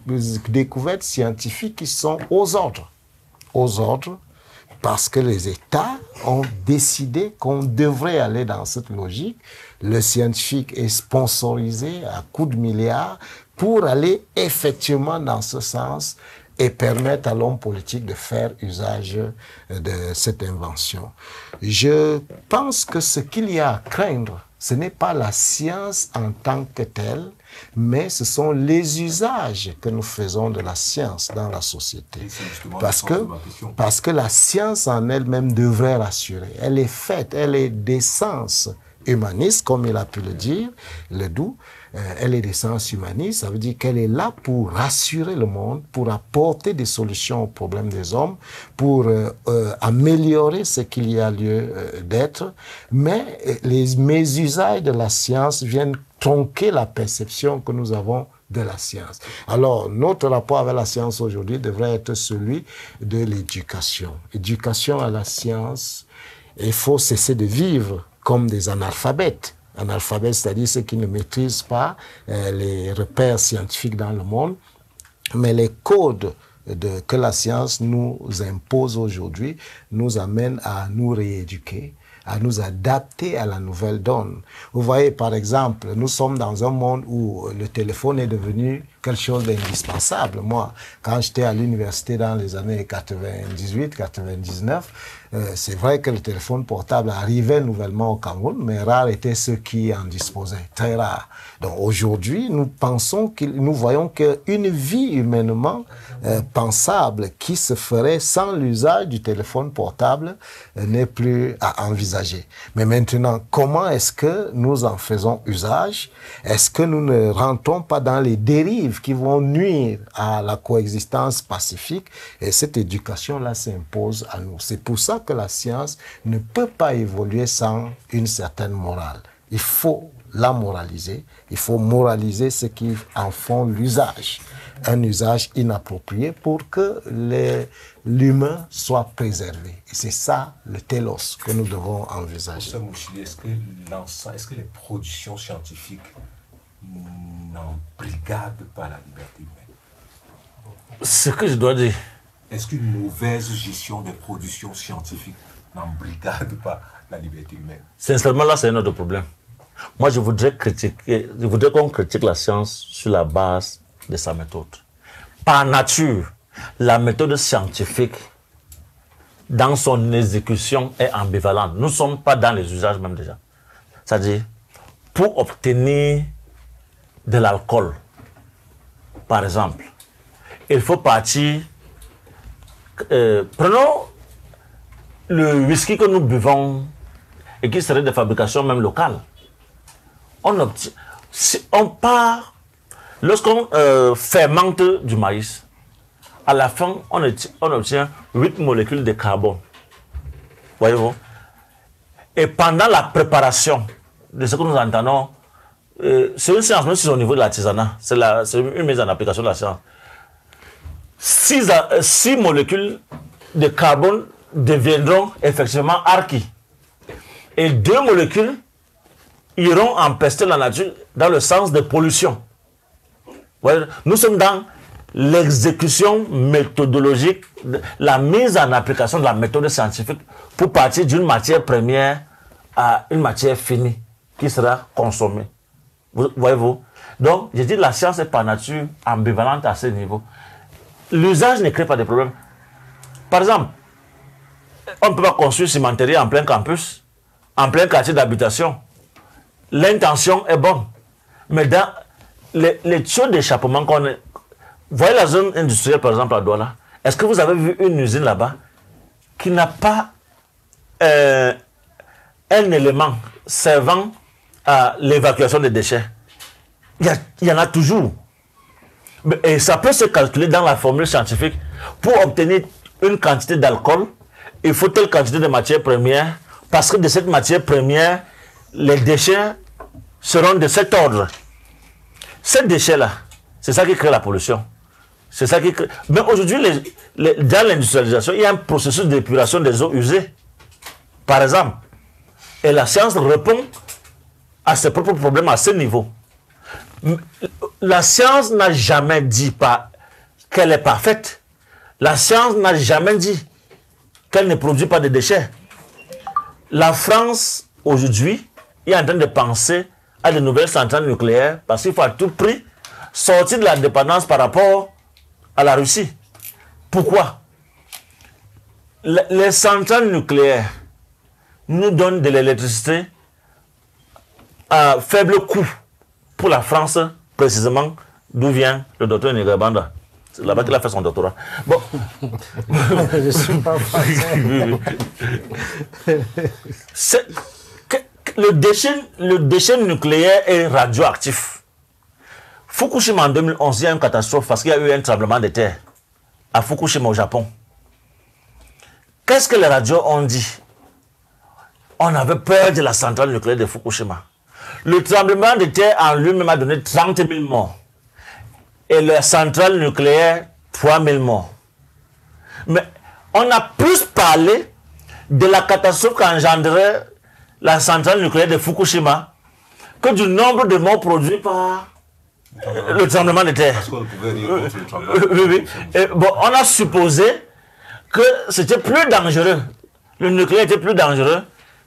découvertes scientifiques qui sont aux ordres. Aux ordres, parce que les États ont décidé qu'on devrait aller dans cette logique. Le scientifique est sponsorisé à coups de milliards pour aller effectivement dans ce sens et permettre à l'homme politique de faire usage de cette invention. Je pense que ce qu'il y a à craindre, ce n'est pas la science en tant que telle, mais ce sont les usages que nous faisons de la science dans la société. Parce que la science en elle-même devrait rassurer. Elle est faite, elle est d'essence humaniste, comme il a pu le dire, Ledoux. Elle est d'essence humaniste, ça veut dire qu'elle est là pour rassurer le monde, pour apporter des solutions aux problèmes des hommes, pour améliorer ce qu'il y a lieu d'être. Mais les mésusages de la science viennent tronquer la perception que nous avons de la science. Alors, notre rapport avec la science aujourd'hui devrait être celui de l'éducation. Éducation à la science, il faut cesser de vivre comme des analphabètes. Analphabètes, c'est-à-dire ceux qui ne maîtrisent pas les repères scientifiques dans le monde, mais les codes que la science nous impose aujourd'hui nous amènent à nous rééduquer, à nous adapter à la nouvelle donne. Vous voyez, par exemple, nous sommes dans un monde où le téléphone est devenu quelque chose d'indispensable. Moi, quand j'étais à l'université dans les années 98, 99, c'est vrai que le téléphone portable arrivait nouvellement au Cameroun, mais rares étaient ceux qui en disposaient, très rares. Donc aujourd'hui, nous voyons qu'une vie humainement pensable qui se ferait sans l'usage du téléphone portable n'est plus à envisager. Mais maintenant, comment est-ce que nous en faisons usage? Est-ce que nous ne rentrons pas dans les dérives qui vont nuire à la coexistence pacifique? Et cette éducation-là s'impose à nous. C'est pour ça que la science ne peut pas évoluer sans une certaine morale. Il faut la moraliser, il faut moraliser ceux qui en font l'usage. Un usage inapproprié pour que l'humain soit préservé. Et c'est ça le télos que nous devons envisager. Professeur Mouchili, est-ce que les productions scientifiques n'embrigadent pas la liberté humaine? Ce que je dois dire. Est-ce qu'une mauvaise gestion des productions scientifiques n'embrigade pas la liberté humaine? Sincèrement, là, c'est un autre problème. Moi, je voudrais qu'on critique la science sur la base de sa méthode. Par nature, la méthode scientifique, dans son exécution, est ambivalente. Nous ne sommes pas dans les usages même déjà. C'est-à-dire, pour obtenir de l'alcool, par exemple, il faut partir... prenons le whisky que nous buvons et qui serait de fabrication même locale. Lorsqu'on fermente du maïs, à la fin, on obtient 8 molécules de carbone. Voyez-vous? Et pendant la préparation de ce que nous entendons, c'est une science, même si c'est au niveau de l'artisanat, c'est une mise en application de la science. 6 molécules de carbone deviendront effectivement archi. Et 2 molécules iront empester la nature dans le sens de pollution. Nous sommes dans l'exécution méthodologique, la mise en application de la méthode scientifique pour partir d'une matière première à une matière finie qui sera consommée. Voyez-vous? Donc, je dis la science est par nature ambivalente à ce niveau. L'usage ne crée pas de problème. Par exemple, on ne peut pas construire cimenterie en plein campus, en plein quartier d'habitation. L'intention est bonne. Mais dans les tuyaux d'échappement qu'on est... Voyez la zone industrielle, par exemple, à Douala. Est-ce que vous avez vu une usine là-bas qui n'a pas un élément servant à l'évacuation des déchets? Il y en a toujours. Et ça peut se calculer dans la formule scientifique. Pour obtenir une quantité d'alcool, il faut telle quantité de matière première Parce que de cette matière première, les déchets seront de cet ordre. Ces déchets-là, c'est ça qui crée la pollution. C'est ça qui crée... Mais aujourd'hui, dans l'industrialisation, il y a un processus d'épuration des eaux usées. Par exemple. Et la science répond à ses propres problèmes à ce niveau. La science n'a jamais dit qu'elle est parfaite. La science n'a jamais dit qu'elle ne produit pas de déchets. La France, aujourd'hui, est en train de penser à de nouvelles centrales nucléaires parce qu'il faut à tout prix sortir de la dépendance par rapport à la Russie. Pourquoi? Les centrales nucléaires nous donnent de l'électricité à faible coût pour la France, précisément d'où vient le docteur Nigabanda. C'est là-bas qu'il a fait son doctorat. Bon. Je ne suis pas français. Le déchet nucléaire est radioactif. Fukushima en 2011, il y a une catastrophe parce qu'il y a eu un tremblement de terre à Fukushima au Japon. Qu'est-ce que les radios ont dit? On avait peur de la centrale nucléaire de Fukushima. Le tremblement de terre en lui-même a donné 30 000 morts. Et la centrale nucléaire, 3 000 morts. Mais on a plus parlé de la catastrophe qu'engendrait la centrale nucléaire de Fukushima que du nombre de morts produits par le tremblement de terre. Parce qu'on pouvait dire contre le tremblement. Oui. Et bon, on a supposé que c'était plus dangereux. Le nucléaire était plus dangereux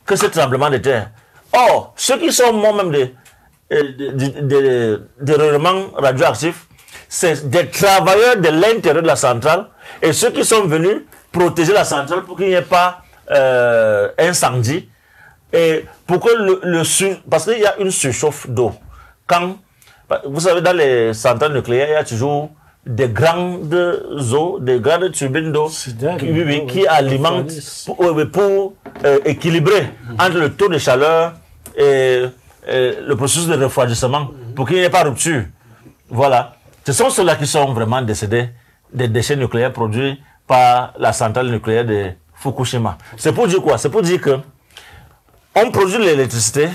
que ce tremblement de terre. Or, ceux qui sont morts même de rayonnement radioactif, c'est des travailleurs de l'intérieur de la centrale et ceux qui sont venus protéger la centrale pour qu'il n'y ait pas incendie et pour que parce qu'il y a une surchauffe d'eau. Quand, vous savez, dans les centrales nucléaires, il y a toujours des grandes eaux, des grandes turbines d'eau qui alimentent pour équilibrer entre le taux de chaleur et le processus de refroidissement pour qu'il n'y ait pas de rupture. Voilà. Ce sont ceux-là qui sont vraiment décédés des déchets nucléaires produits par la centrale nucléaire de Fukushima. C'est pour dire quoi? C'est pour dire que on produit l'électricité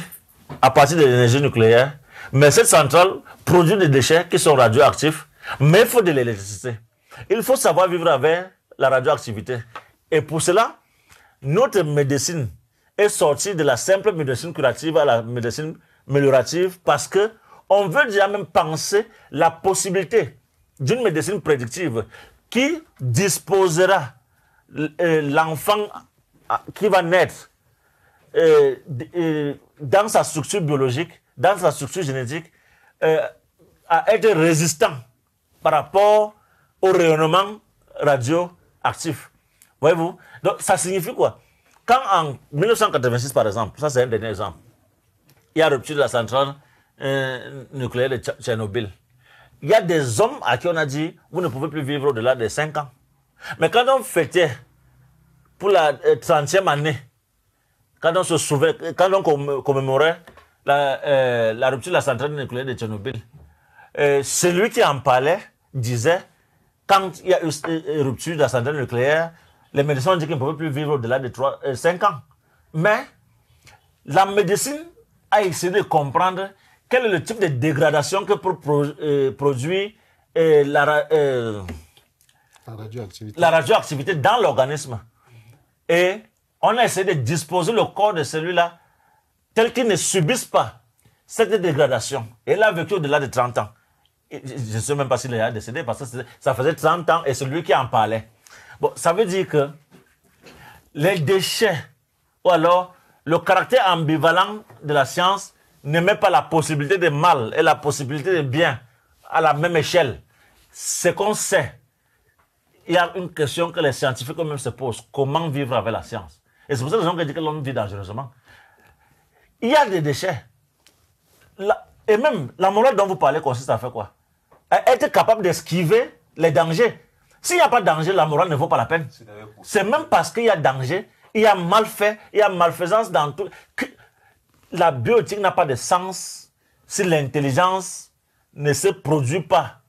à partir de l'énergie nucléaire, mais cette centrale produit des déchets qui sont radioactifs, mais il faut de l'électricité. Il faut savoir vivre avec la radioactivité. Et pour cela, notre médecine est sortie de la simple médecine curative à la médecine améliorative parce que on veut déjà même penser la possibilité d'une médecine prédictive qui disposera l'enfant qui va naître dans sa structure biologique, dans sa structure génétique, à être résistant par rapport au rayonnement radioactif. Voyez-vous? Donc, ça signifie quoi? Quand en 1986, par exemple, ça c'est un dernier exemple, il y a rupture de la centrale nucléaire de Tchernobyl. Il y a des hommes à qui on a dit, vous ne pouvez plus vivre au-delà de 5 ans. Mais quand on fêtait pour la 30e année, quand on commémorait la rupture de la centrale nucléaire de Tchernobyl, celui qui en parlait disait, quand il y a eu une rupture de la centrale nucléaire, les médecins ont dit qu'ils ne pouvaient plus vivre au-delà de 5 ans. Mais la médecine a essayé de comprendre quel est le type de dégradation que produit la radioactivité dans l'organisme. Et on a essayé de disposer le corps de celui-là tel qu'il ne subisse pas cette dégradation. Et il a vécu au-delà de 30 ans. Et je ne sais même pas s'il est décédé parce que ça faisait 30 ans et c'est lui qui en parlait. Bon, ça veut dire que les déchets ou alors le caractère ambivalent de la science ne met pas la possibilité de mal et la possibilité de bien à la même échelle. C'est qu'on sait. Il y a une question que les scientifiques eux-mêmes se posent. Comment vivre avec la science? Et c'est pour ça que les gens disent que l'homme vit dangereusement. Il y a des déchets. Et même la morale dont vous parlez consiste à faire quoi? À être capable d'esquiver les dangers. S'il n'y a pas de danger, la morale ne vaut pas la peine. C'est même parce qu'il y a danger, il y a mal fait, il y a malfaisance dans tout. La bioéthique n'a pas de sens si l'intelligence ne se produit pas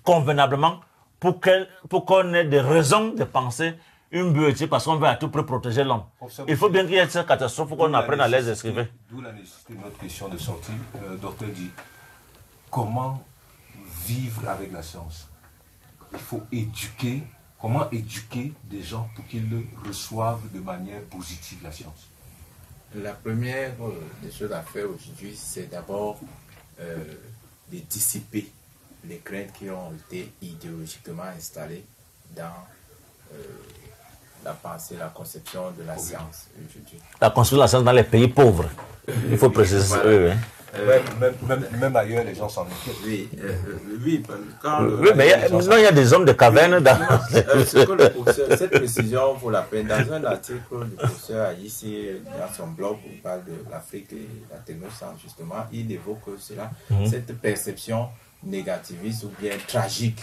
convenablement pour qu'on ait des raisons de penser une bioéthique parce qu'on veut à tout prix protéger l'homme. Il faut bien qu'il y ait cette catastrophe pour qu'on apprenne à les escrire. D'où la nécessité de notre question de sortie. Docteur dit, comment vivre avec la science? Il faut éduquer, comment éduquer des gens pour qu'ils reçoivent de manière positive la science? La première des choses à faire aujourd'hui, c'est d'abord de dissiper les craintes qui ont été idéologiquement installées dans la pensée, la conception de la science aujourd'hui. La conception de la science dans les pays pauvres. Il faut préciser ça. Voilà. Même ailleurs, les gens s'en inquiètent. Oui, quand Oui, mais il y a des hommes de caverne dans... cette précision vaut la peine. Dans un article, le professeur Aïssi, dans son blog, où il parle de l'Afrique et la technoscience, justement, il évoque cela, cette perception négativiste ou bien tragique,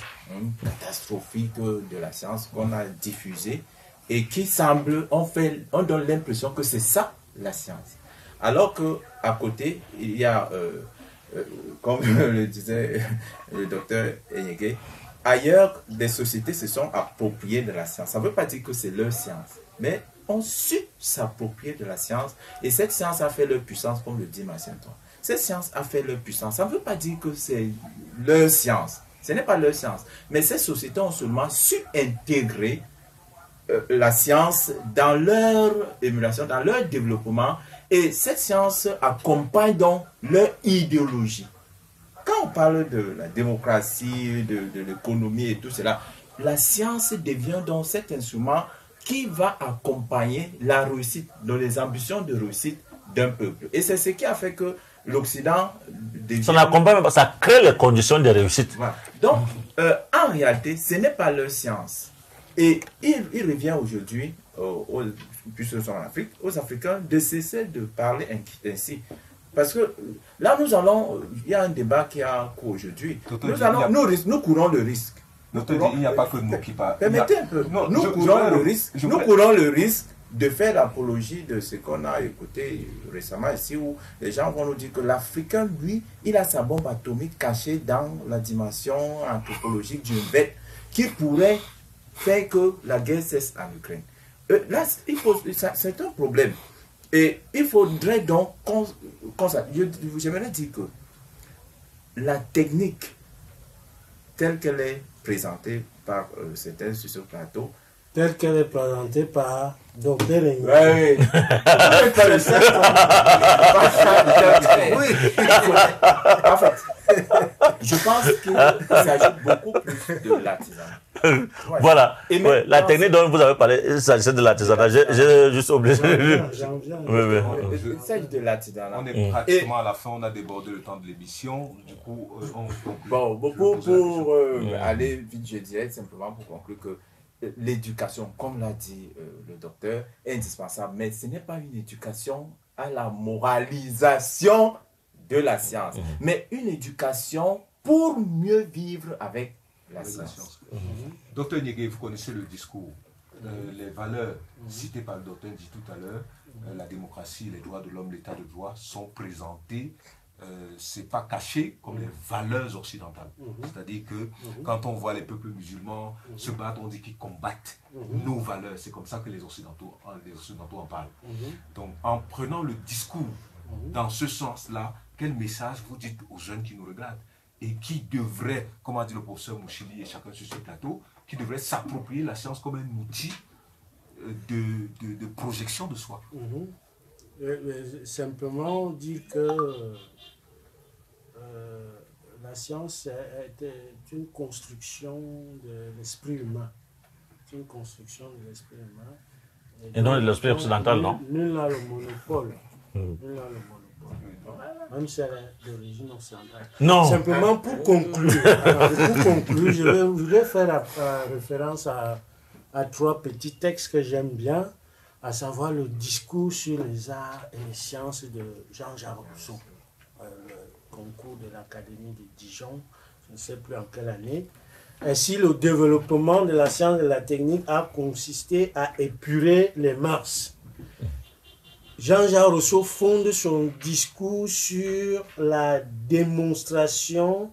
catastrophique de la science qu'on a diffusée et qui semble, on donne l'impression que c'est ça la science. Alors qu'à côté, il y a, comme le disait le docteur Enyege, ailleurs, des sociétés se sont appropriées de la science. Ça ne veut pas dire que c'est leur science, mais ont su s'approprier de la science et cette science a fait leur puissance, comme le dit Massenton. Cette science a fait leur puissance. Ça ne veut pas dire que c'est leur science. Ce n'est pas leur science. Mais ces sociétés ont seulement su intégrer la science dans leur émulation, dans leur développement. Et cette science accompagne donc leur idéologie. Quand on parle de la démocratie, de l'économie et tout cela, la science devient donc cet instrument qui va accompagner la réussite, donc les ambitions de réussite d'un peuple. Et c'est ce qui a fait que l'Occident devient... Ça n'accompagne, ça crée les conditions de réussite. Voilà. Donc, en réalité, ce n'est pas leur science. Et il revient aujourd'hui, puisque nous sommes en Afrique, aux Africains de cesser de parler ainsi. Parce que là, nous allons, il y a un débat qui a cours aujourd'hui. Nous courons le risque. Il n'y a pas que nous qui parlons. Permettez un peu. Nous courons le risque de faire l'apologie de ce qu'on a écouté récemment ici, où les gens vont nous dire que l'Africain, lui, il a sa bombe atomique cachée dans la dimension anthropologique d'une bête qui pourrait faire que la guerre cesse en Ukraine. Là, c'est un problème. Et il faudrait donc j'aimerais dire que la technique telle qu'elle est présentée par certains sur ce plateau, telle qu'elle est présentée par Dr. Enyege. Oui. Pas le seul. En fait, je pense qu'il s'agit beaucoup plus de l'artisanat. Voilà. La technique dont vous avez parlé, il s'agissait de l'artisanat. J'ai juste oublié. Il s'agit de l'artisanat. On est pratiquement à la fin, on a débordé le temps de l'émission. Du coup, pour aller vite, je dirais simplement pour conclure que l'éducation, comme l'a dit le docteur, est indispensable, mais ce n'est pas une éducation à la moralisation de la science, mais une éducation pour mieux vivre avec la science. Docteur Enyege, vous connaissez le discours. Les valeurs citées par le docteur dit tout à l'heure, la démocratie, les droits de l'homme, l'état de droit sont présentés. C'est pas caché comme les valeurs occidentales. C'est-à-dire que quand on voit les peuples musulmans se battre, on dit qu'ils combattent nos valeurs. C'est comme ça que les Occidentaux en parlent. Donc, en prenant le discours dans ce sens-là, quel message vous dites aux jeunes qui nous regardent et qui devraient, comme a dit le professeur Mouchili et chacun sur ce plateau, qui devraient s'approprier la science comme un outil de projection de soi? Simplement dire que la science est une construction de l'esprit humain. C'est une construction de l'esprit humain. Et non de l'esprit occidental, non? Nul n'a le monopole. Même si elle est d'origine occidentale. Non. Simplement pour conclure, je voudrais faire référence à trois petits textes que j'aime bien, à savoir le discours sur les arts et les sciences de Jean-Jacques Rousseau, le concours de l'Académie de Dijon, je ne sais plus en quelle année. Ainsi, le développement de la science et de la technique a consisté à épurer les mœurs. Jean-Jacques Rousseau fonde son discours sur la démonstration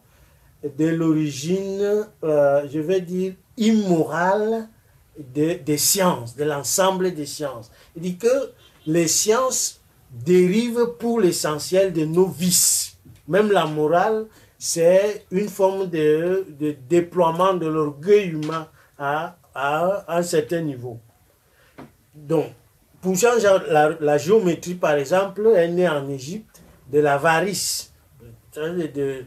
de l'origine, je vais dire, immorale des sciences, de l'ensemble des sciences. Il dit que les sciences dérivent pour l'essentiel de nos vices. Même la morale, c'est une forme de déploiement de l'orgueil humain à un certain niveau. Donc, pour Jean-Jean, la géométrie, par exemple, est née en Égypte de l'avarice, de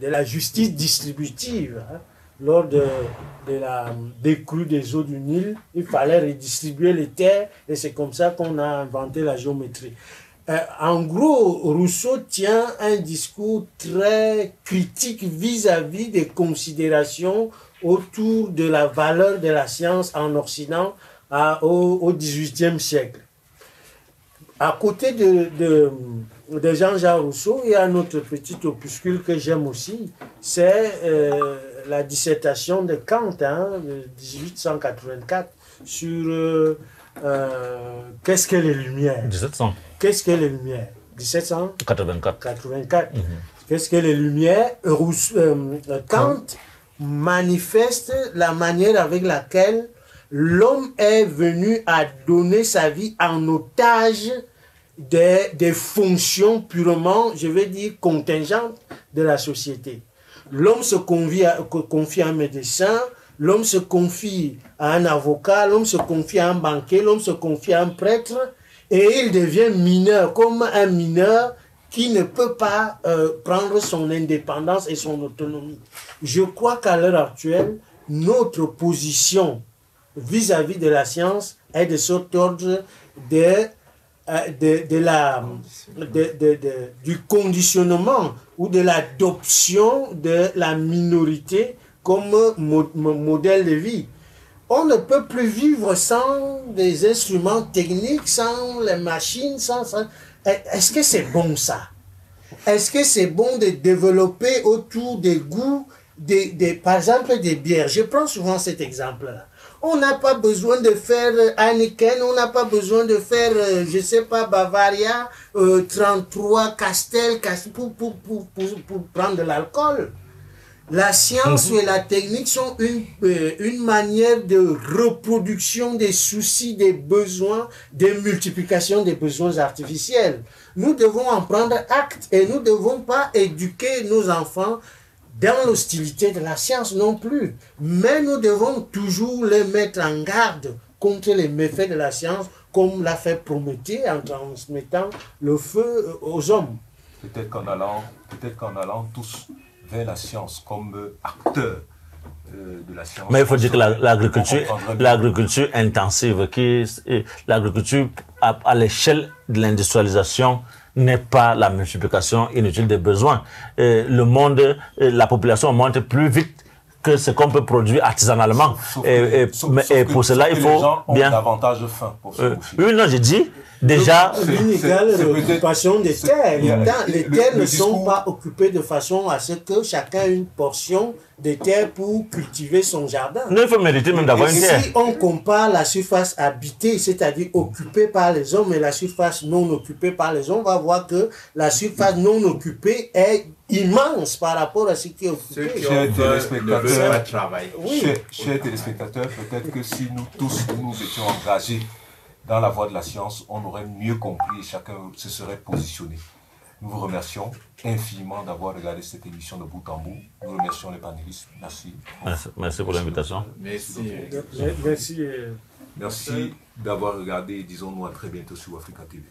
la justice distributive. Hein. Lors de la décrue des eaux du Nil, il fallait redistribuer les terres et c'est comme ça qu'on a inventé la géométrie. En gros, Rousseau tient un discours très critique vis-à-vis des considérations autour de la valeur de la science en Occident au XVIIIe siècle. À côté de Jean-Jacques Rousseau, il y a un autre petit opuscule que j'aime aussi, c'est la dissertation de Kant, de 1884, sur qu'est-ce que les Lumières. 1700. Qu'est-ce que les Lumières 1784. 84. Qu'est-ce que les Lumières Kant manifeste la manière avec laquelle l'homme est venu à donner sa vie en otage des fonctions purement, je vais dire, contingentes de la société. L'homme se confie à un médecin, l'homme se confie à un avocat, l'homme se confie à un banquier, l'homme se confie à un prêtre, et il devient mineur, comme un mineur qui ne peut pas prendre son indépendance et son autonomie. Je crois qu'à l'heure actuelle, notre position vis-à-vis de la science est de cet ordre du conditionnement ou de l'adoption de la minorité comme modèle de vie. On ne peut plus vivre sans des instruments techniques, sans les machines, Est-ce que c'est bon ça? Est-ce que c'est bon de développer autour des goûts, par exemple des bières? Je prends souvent cet exemple-là. On n'a pas besoin de faire Heineken, on n'a pas besoin de faire, je ne sais pas, Bavaria, 33, Castel pour prendre de l'alcool. La science et la technique sont une manière de reproduction des soucis, des besoins, des multiplications des besoins artificiels. Nous devons en prendre acte et nous ne devons pas éduquer nos enfants dans l'hostilité de la science non plus. Mais nous devons toujours les mettre en garde contre les méfaits de la science, comme l'a fait Prométhée en transmettant le feu aux hommes. Peut-être qu'en allant tous vers la science comme acteur de la science. Mais il faut dire que l'agriculture intensive, l'agriculture à l'échelle de l'industrialisation n'est pas la multiplication inutile des besoins. Le monde, la population monte plus vite que ce qu'on peut produire artisanalement. Et pour cela, il faut les gens ont bien davantage faim pour se coucher. Oui, non, j'ai dit déjà. L'inégale occupation des terres. Les terres ne sont pas occupées de façon à ce que chacun ait une portion de terre pour cultiver son jardin. Non, il faut mériter même d'avoir une terre. Si on compare la surface habitée, c'est-à-dire occupée par les hommes, et la surface non occupée par les hommes, on va voir que la surface non occupée est immense par rapport à ce qui est occupé. Chers téléspectateurs, Oui. chers téléspectateurs, peut-être que si nous tous nous étions engagés dans la voie de la science, on aurait mieux compris et chacun se serait positionné. Nous vous remercions infiniment d'avoir regardé cette émission de bout en bout. Nous remercions les panélistes. Merci. Merci pour l'invitation. Merci. Merci d'avoir regardé. Disons-nous à très bientôt sur Africa TV.